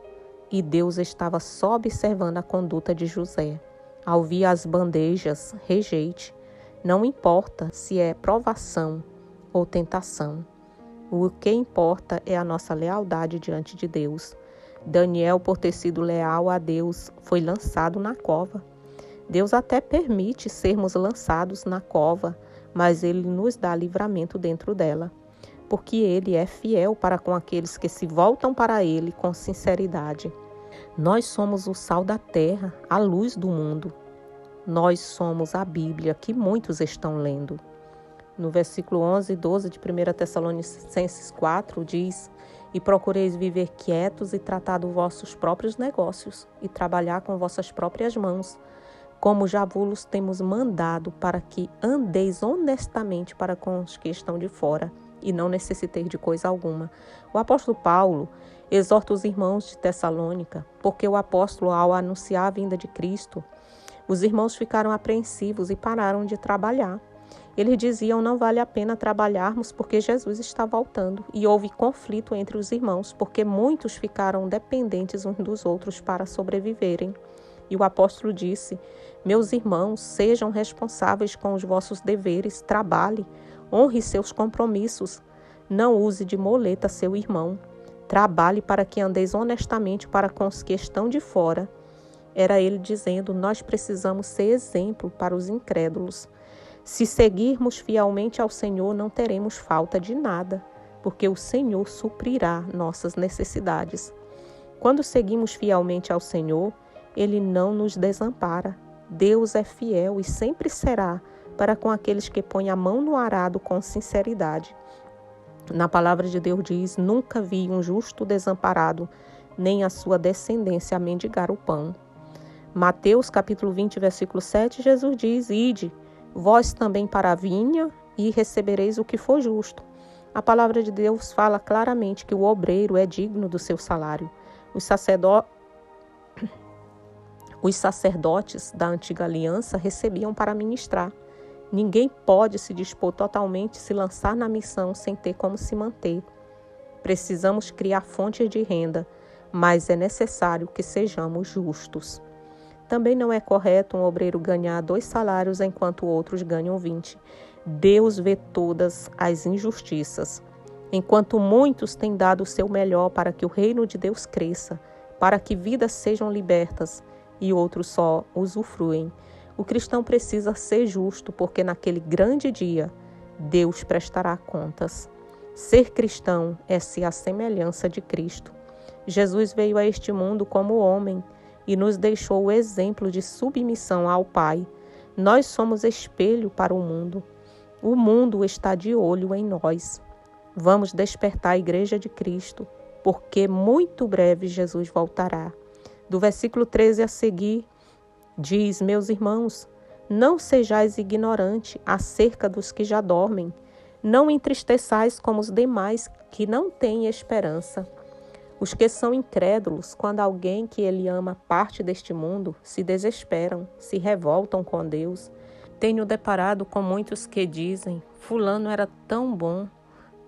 Speaker 1: E Deus estava só observando a conduta de José. Ao vir as bandejas, rejeite. Não importa se é provação ou tentação. O que importa é a nossa lealdade diante de Deus. Daniel, por ter sido leal a Deus, foi lançado na cova. Deus até permite sermos lançados na cova, mas Ele nos dá livramento dentro dela, porque Ele é fiel para com aqueles que se voltam para Ele com sinceridade. Nós somos o sal da terra, a luz do mundo. Nós somos a Bíblia que muitos estão lendo. No versículo 11 e 12 de 1 Tessalonicenses 4 diz: e procureis viver quietos e tratar dos vossos próprios negócios e trabalhar com vossas próprias mãos, como já vos temos mandado, para que andeis honestamente para com os que estão de fora e não necessiteis de coisa alguma. O apóstolo Paulo exorta os irmãos de Tessalônica, porque o apóstolo, ao anunciar a vinda de Cristo, os irmãos ficaram apreensivos e pararam de trabalhar. Eles diziam: não vale a pena trabalharmos porque Jesus está voltando. E houve conflito entre os irmãos, porque muitos ficaram dependentes uns dos outros para sobreviverem. E o apóstolo disse: meus irmãos, sejam responsáveis com os vossos deveres, trabalhe, honre seus compromissos, não use de moleta seu irmão. Trabalhe para que andeis honestamente para com os que estão de fora. Era ele dizendo: nós precisamos ser exemplo para os incrédulos. Se seguirmos fielmente ao Senhor, não teremos falta de nada, porque o Senhor suprirá nossas necessidades. Quando seguimos fielmente ao Senhor, Ele não nos desampara. Deus é fiel e sempre será para com aqueles que põem a mão no arado com sinceridade. Na palavra de Deus diz: nunca vi um justo desamparado, nem a sua descendência a mendigar o pão. Mateus capítulo 20, versículo 7, Jesus diz: ide, vós também para a vinha, e recebereis o que for justo. A palavra de Deus fala claramente que o obreiro é digno do seu salário. Os sacerdotes da antiga aliança recebiam para ministrar. Ninguém pode se dispor totalmente, se lançar na missão sem ter como se manter. Precisamos criar fontes de renda, mas é necessário que sejamos justos. Também não é correto um obreiro ganhar 2 salários enquanto outros ganham 20. Deus vê todas as injustiças. Enquanto muitos têm dado o seu melhor para que o reino de Deus cresça, para que vidas sejam libertas, e outros só usufruem, o cristão precisa ser justo, porque naquele grande dia Deus prestará contas. Ser cristão é ser a semelhança de Cristo. Jesus veio a este mundo como homem e nos deixou o exemplo de submissão ao Pai. Nós somos espelho para o mundo. O mundo está de olho em nós. Vamos despertar a Igreja de Cristo, porque muito breve Jesus voltará. Do versículo 13 a seguir, diz: meus irmãos, não sejais ignorantes acerca dos que já dormem, não entristeçais como os demais que não têm esperança. Os que são incrédulos, quando alguém que ele ama parte deste mundo, se desesperam, se revoltam com Deus. Tenho deparado com muitos que dizem, fulano era tão bom,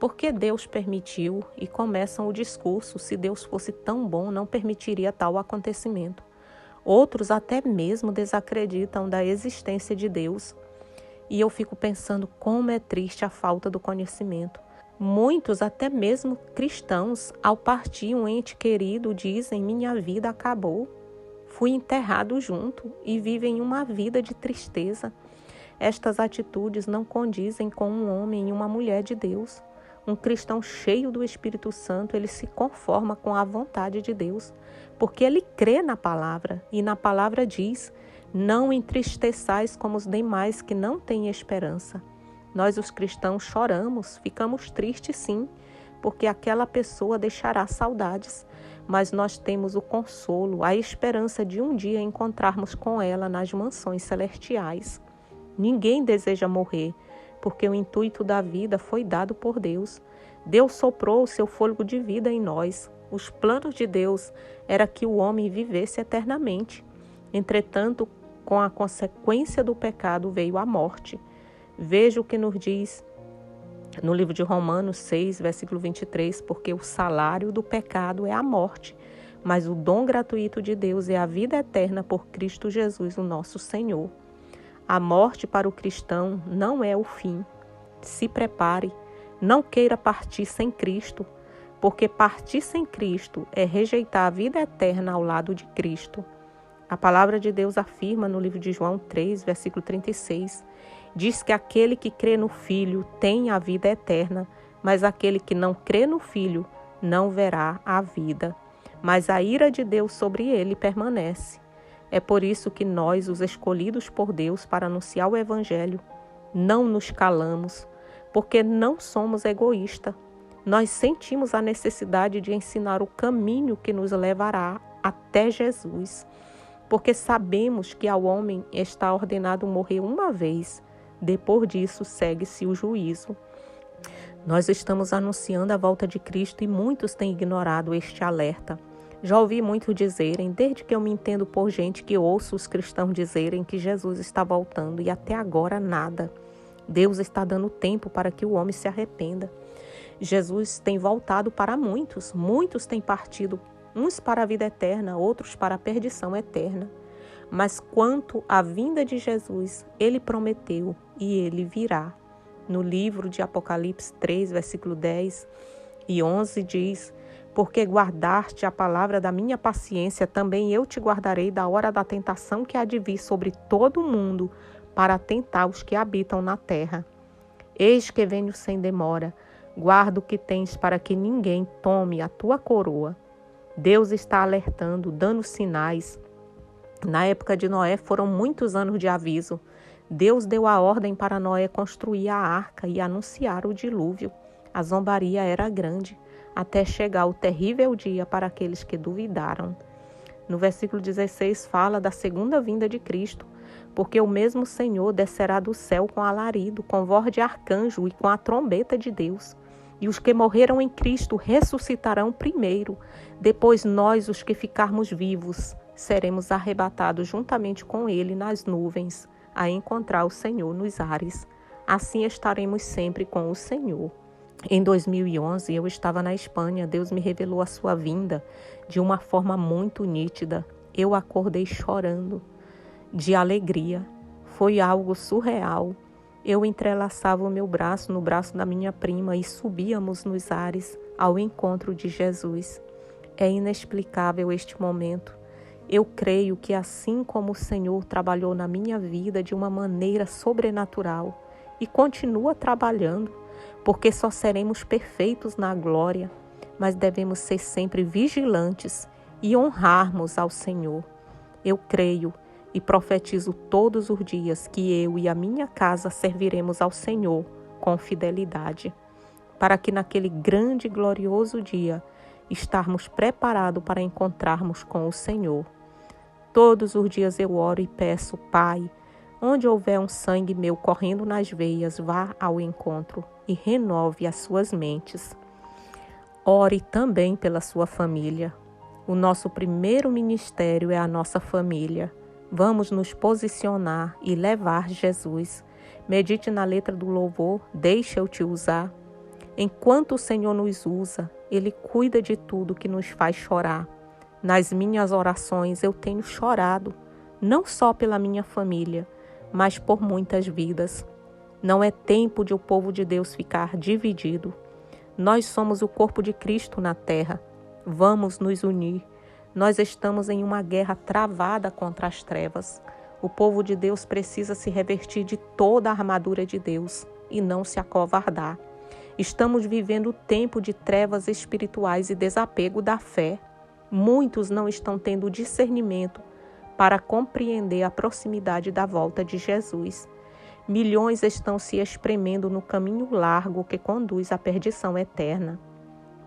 Speaker 1: por que Deus permitiu? E começam o discurso, se Deus fosse tão bom, não permitiria tal acontecimento. Outros até mesmo desacreditam da existência de Deus. E eu fico pensando como é triste a falta do conhecimento. Muitos, até mesmo cristãos, ao partir um ente querido, dizem, minha vida acabou. Fui enterrado junto e vivem uma vida de tristeza. Estas atitudes não condizem com um homem e uma mulher de Deus. Um cristão cheio do Espírito Santo, ele se conforma com a vontade de Deus, porque ele crê na palavra, e na palavra diz, não entristeçais como os demais que não têm esperança. Nós, os cristãos, choramos, ficamos tristes sim, porque aquela pessoa deixará saudades, mas nós temos o consolo, a esperança de um dia encontrarmos com ela nas mansões celestiais. Ninguém deseja morrer, porque o intuito da vida foi dado por Deus. Deus soprou o seu fôlego de vida em nós. Os planos de Deus era que o homem vivesse eternamente. Entretanto, com a consequência do pecado veio a morte. Veja o que nos diz no livro de Romanos 6, versículo 23, porque o salário do pecado é a morte, mas o dom gratuito de Deus é a vida eterna por Cristo Jesus, o nosso Senhor. A morte para o cristão não é o fim. Se prepare, não queira partir sem Cristo, porque partir sem Cristo é rejeitar a vida eterna ao lado de Cristo. A palavra de Deus afirma no livro de João 3, versículo 36, diz que aquele que crê no Filho tem a vida eterna, mas aquele que não crê no Filho não verá a vida. Mas a ira de Deus sobre ele permanece. É por isso que nós, os escolhidos por Deus para anunciar o Evangelho, não nos calamos, porque não somos egoístas. Nós sentimos a necessidade de ensinar o caminho que nos levará até Jesus, porque sabemos que ao homem está ordenado morrer uma vez, depois disso segue-se o juízo. Nós estamos anunciando a volta de Cristo e muitos têm ignorado este alerta. Já ouvi muitos dizerem, desde que eu me entendo por gente que ouço os cristãos dizerem que Jesus está voltando e até agora nada. Deus está dando tempo para que o homem se arrependa. Jesus tem voltado para muitos, muitos têm partido, uns para a vida eterna, outros para a perdição eterna. Mas quanto à vinda de Jesus, ele prometeu e ele virá. No livro de Apocalipse 3, versículo 10 e 11 diz, porque guardaste a palavra da minha paciência, também eu te guardarei da hora da tentação que há de vir sobre todo o mundo, para tentar os que habitam na terra. Eis que venho sem demora, guarda o que tens para que ninguém tome a tua coroa. Deus está alertando, dando sinais. Na época de Noé foram muitos anos de aviso. Deus deu a ordem para Noé construir a arca e anunciar o dilúvio. A zombaria era grande, até chegar o terrível dia para aqueles que duvidaram. No versículo 16 fala da segunda vinda de Cristo, porque o mesmo Senhor descerá do céu com alarido, com voz de arcanjo e com a trombeta de Deus. E os que morreram em Cristo ressuscitarão primeiro. Depois nós, os que ficarmos vivos, seremos arrebatados juntamente com Ele nas nuvens, a encontrar o Senhor nos ares. Assim estaremos sempre com o Senhor. Em 2011, eu estava na Espanha. Deus me revelou a sua vinda de uma forma muito nítida. Eu acordei chorando de alegria. Foi algo surreal. Eu entrelaçava o meu braço no braço da minha prima e subíamos nos ares ao encontro de Jesus. É inexplicável este momento. Eu creio que assim como o Senhor trabalhou na minha vida de uma maneira sobrenatural e continua trabalhando, porque só seremos perfeitos na glória, mas devemos ser sempre vigilantes e honrarmos ao Senhor. Eu creio e profetizo todos os dias que eu e a minha casa serviremos ao Senhor com fidelidade, para que naquele grande e glorioso dia estarmos preparados para encontrarmos com o Senhor. Todos os dias eu oro e peço, Pai, onde houver um sangue meu correndo nas veias, vá ao encontro e renove as suas mentes. Ore também pela sua família. O nosso primeiro ministério é a nossa família. Vamos nos posicionar e levar Jesus. Medite na letra do louvor, deixa eu te usar. Enquanto o Senhor nos usa, Ele cuida de tudo que nos faz chorar. Nas minhas orações eu tenho chorado, não só pela minha família, mas por muitas vidas. Não é tempo de o povo de Deus ficar dividido. Nós somos o corpo de Cristo na terra. Vamos nos unir. Nós estamos em uma guerra travada contra as trevas. O povo de Deus precisa se revestir de toda a armadura de Deus e não se acovardar. Estamos vivendo o tempo de trevas espirituais e desapego da fé. Muitos não estão tendo discernimento para compreender a proximidade da volta de Jesus. Milhões estão se espremendo no caminho largo que conduz à perdição eterna.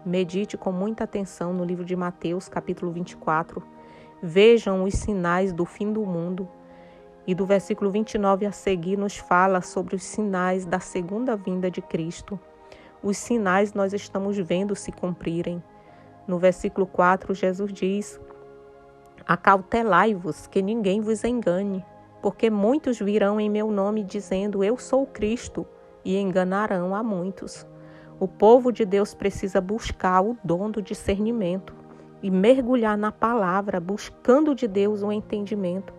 Speaker 1: Medite com muita atenção no livro de Mateus, capítulo 24. Vejam os sinais do fim do mundo. E do versículo 29 a seguir nos fala sobre os sinais da segunda vinda de Cristo. Os sinais nós estamos vendo se cumprirem. No versículo 4, Jesus diz: acautelai-vos, que ninguém vos engane, porque muitos virão em meu nome dizendo, eu sou o Cristo, e enganarão a muitos. O povo de Deus precisa buscar o dom do discernimento e mergulhar na palavra, buscando de Deus o entendimento,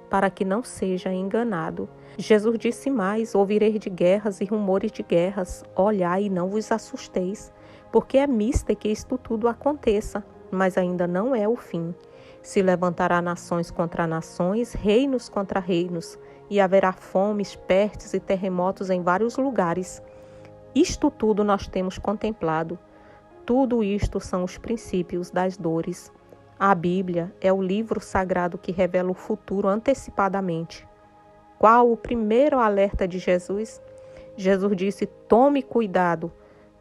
Speaker 1: para que não seja enganado. Jesus disse mais, ouvireis de guerras e rumores de guerras, olhai e não vos assusteis, porque é mista que isto tudo aconteça, mas ainda não é o fim. Se levantará nações contra nações, reinos contra reinos, e haverá fomes, pestes e terremotos em vários lugares. Isto tudo nós temos contemplado. Tudo isto são os princípios das dores. A Bíblia é o livro sagrado que revela o futuro antecipadamente. Qual o primeiro alerta de Jesus? Jesus disse, tome cuidado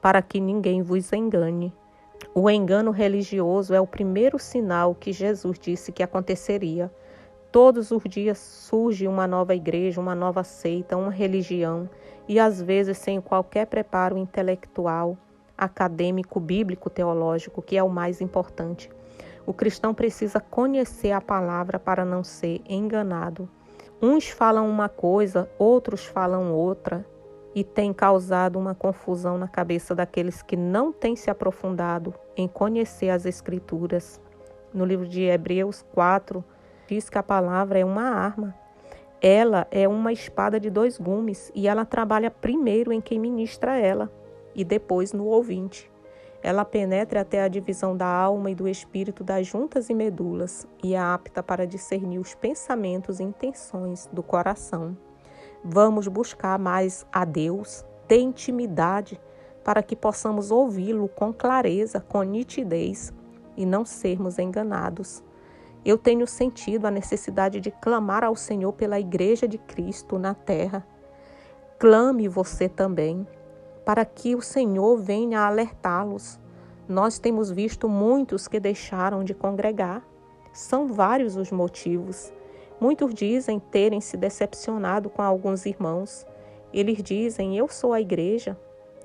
Speaker 1: para que ninguém vos engane. O engano religioso é o primeiro sinal que Jesus disse que aconteceria. Todos os dias surge uma nova igreja, uma nova seita, uma religião, e às vezes sem qualquer preparo intelectual, acadêmico, bíblico, teológico, que é o mais importante. O cristão precisa conhecer a palavra para não ser enganado. Uns falam uma coisa, outros falam outra, e tem causado uma confusão na cabeça daqueles que não têm se aprofundado em conhecer as Escrituras. No livro de Hebreus 4, diz que a palavra é uma arma. Ela é uma espada de 2 gumes e ela trabalha primeiro em quem ministra ela e depois no ouvinte. Ela penetra até a divisão da alma e do espírito, das juntas e medulas, e é apta para discernir os pensamentos e intenções do coração. Vamos buscar mais a Deus, ter intimidade, para que possamos ouvi-lo com clareza, com nitidez, e não sermos enganados. Eu tenho sentido a necessidade de clamar ao Senhor pela Igreja de Cristo na terra. Clame você também, para que o Senhor venha alertá-los. Nós temos visto muitos que deixaram de congregar. São vários os motivos. Muitos dizem terem se decepcionado com alguns irmãos. Eles dizem, eu sou a igreja.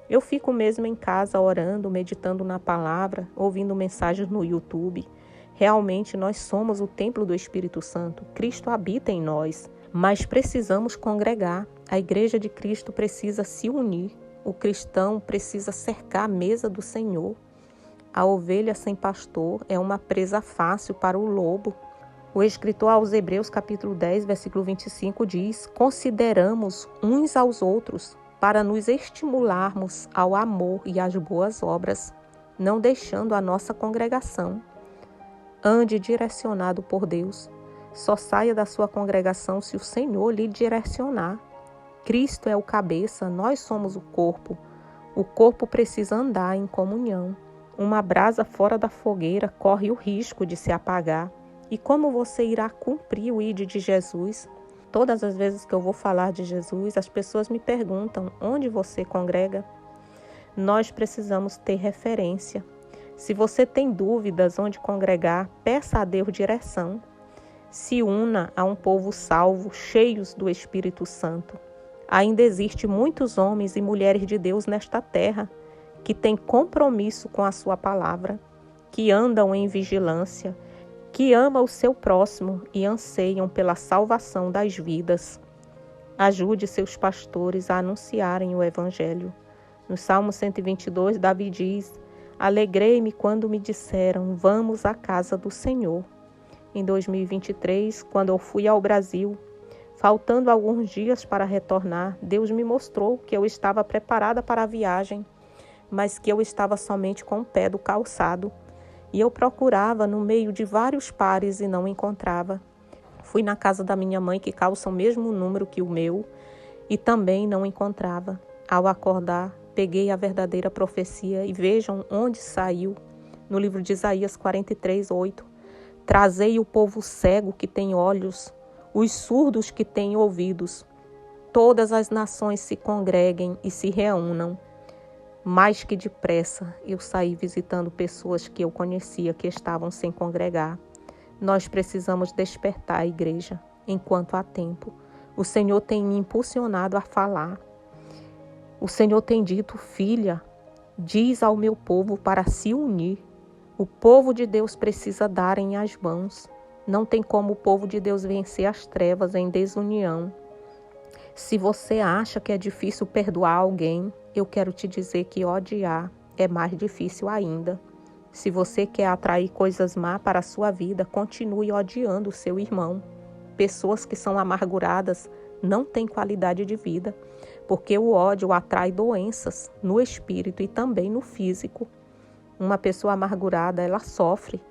Speaker 1: Eu fico mesmo em casa orando, meditando na palavra, ouvindo mensagens no YouTube. Realmente nós somos o templo do Espírito Santo. Cristo habita em nós, mas precisamos congregar. A igreja de Cristo precisa se unir. O cristão precisa cercar a mesa do Senhor. A ovelha sem pastor é uma presa fácil para o lobo. O escritor aos Hebreus, capítulo 10, versículo 25, diz, consideramos uns aos outros para nos estimularmos ao amor e às boas obras, não deixando a nossa congregação. Ande direcionado por Deus. Só saia da sua congregação se o Senhor lhe direcionar. Cristo é o cabeça, nós somos o corpo. O corpo precisa andar em comunhão. Uma brasa fora da fogueira corre o risco de se apagar. E como você irá cumprir o ID de Jesus? Todas as vezes que eu vou falar de Jesus, as pessoas me perguntam, onde você congrega? Nós precisamos ter referência. Se você tem dúvidas onde congregar, peça a Deus direção. Se una a um povo salvo, cheios do Espírito Santo. Ainda existem muitos homens e mulheres de Deus nesta terra que têm compromisso com a sua palavra, que andam em vigilância, que amam o seu próximo e anseiam pela salvação das vidas. Ajude seus pastores a anunciarem o Evangelho. No Salmo 122, Davi diz: alegrei-me quando me disseram, vamos à casa do Senhor. Em 2023, quando eu fui ao Brasil, faltando alguns dias para retornar, Deus me mostrou que eu estava preparada para a viagem, mas que eu estava somente com o pé do calçado. E eu procurava no meio de vários pares e não encontrava. Fui na casa da minha mãe, que calça o mesmo número que o meu, e também não encontrava. Ao acordar, peguei a verdadeira profecia e vejam onde saiu. No livro de Isaías 43:8. Trazei o povo cego que tem olhos, os surdos que têm ouvidos. Todas as nações se congreguem e se reúnam. Mais que depressa, eu saí visitando pessoas que eu conhecia que estavam sem congregar. Nós precisamos despertar a igreja enquanto há tempo. O Senhor tem me impulsionado a falar. O Senhor tem dito, filha, diz ao meu povo para se unir. O povo de Deus precisa darem as mãos. Não tem como o povo de Deus vencer as trevas em desunião. Se você acha que é difícil perdoar alguém, eu quero te dizer que odiar é mais difícil ainda. Se você quer atrair coisas má para a sua vida, continue odiando o seu irmão. Pessoas que são amarguradas não têm qualidade de vida, porque o ódio atrai doenças no espírito e também no físico. Uma pessoa amargurada, ela sofre.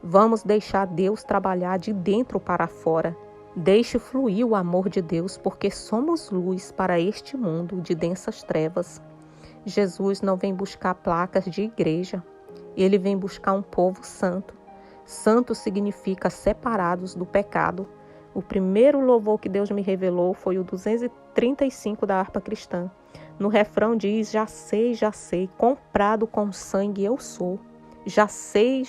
Speaker 1: Vamos deixar Deus trabalhar de dentro para fora. Deixe fluir o amor de Deus, porque somos luz para este mundo de densas trevas. Jesus não vem buscar placas de igreja. Ele vem buscar um povo santo. Santo significa separados do pecado. O primeiro louvor que Deus me revelou foi o 235 da harpa cristã. No refrão diz, já sei, comprado com sangue eu sou. Já sei,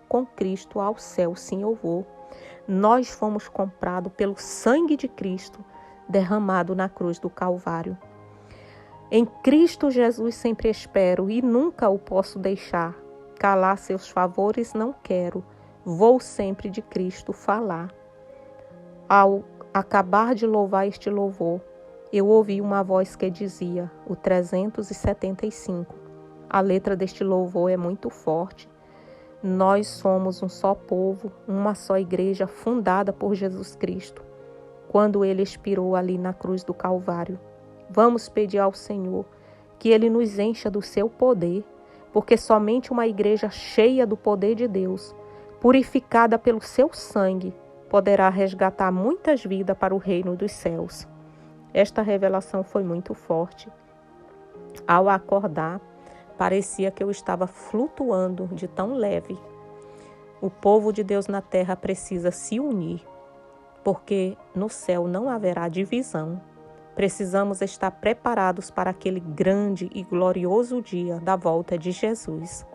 Speaker 1: com Cristo ao céu sim eu vou. Nós fomos comprados pelo sangue de Cristo, derramado na cruz do Calvário. Em Cristo Jesus sempre espero e nunca o posso deixar. Calar seus favores não quero, vou sempre de Cristo falar. Ao acabar de louvar este louvor, eu ouvi uma voz que dizia, o 375. A letra deste louvor é muito forte. Nós somos um só povo, uma só igreja fundada por Jesus Cristo, quando Ele expirou ali na cruz do Calvário. Vamos pedir ao Senhor que Ele nos encha do seu poder, porque somente uma igreja cheia do poder de Deus, purificada pelo seu sangue, poderá resgatar muitas vidas para o reino dos céus. Esta revelação foi muito forte. Ao acordar, parecia que eu estava flutuando de tão leve. O povo de Deus na terra precisa se unir, porque no céu não haverá divisão. Precisamos estar preparados para aquele grande e glorioso dia da volta de Jesus.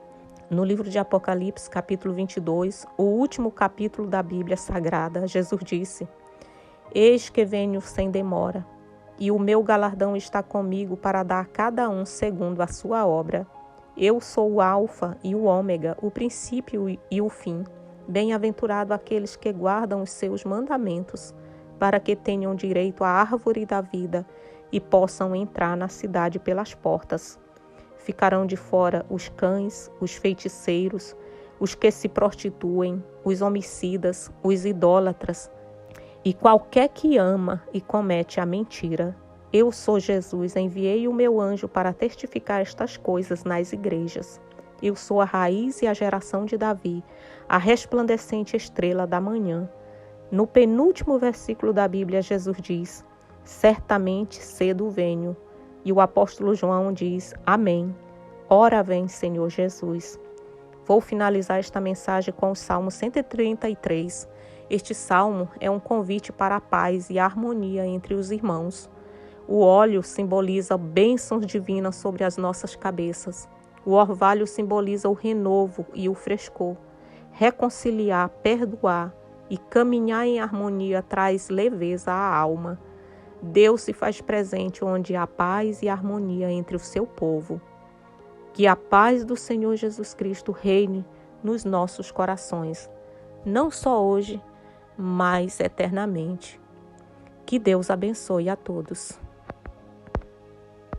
Speaker 1: No livro de Apocalipse, capítulo 22, o último capítulo da Bíblia Sagrada, Jesus disse, eis que venho sem demora, e o meu galardão está comigo para dar a cada um segundo a sua obra. Eu sou o Alfa e o Ômega, o princípio e o fim. Bem-aventurado aqueles que guardam os seus mandamentos, para que tenham direito à árvore da vida e possam entrar na cidade pelas portas. Ficarão de fora os cães, os feiticeiros, os que se prostituem, os homicidas, os idólatras, e qualquer que ama e comete a mentira. Eu sou Jesus, enviei o meu anjo para testificar estas coisas nas igrejas. Eu sou a raiz e a geração de Davi, a resplandecente estrela da manhã. No penúltimo versículo da Bíblia, Jesus diz, certamente cedo venho. E o apóstolo João diz, amém. Ora vem, Senhor Jesus. Vou finalizar esta mensagem com o Salmo 133. Este salmo é um convite para a paz e a harmonia entre os irmãos. O óleo simboliza bênçãos divinas sobre as nossas cabeças. O orvalho simboliza o renovo e o frescor. Reconciliar, perdoar e caminhar em harmonia traz leveza à alma. Deus se faz presente onde há paz e harmonia entre o seu povo. Que a paz do Senhor Jesus Cristo reine nos nossos corações, não só hoje, mas eternamente. Que Deus abençoe a todos.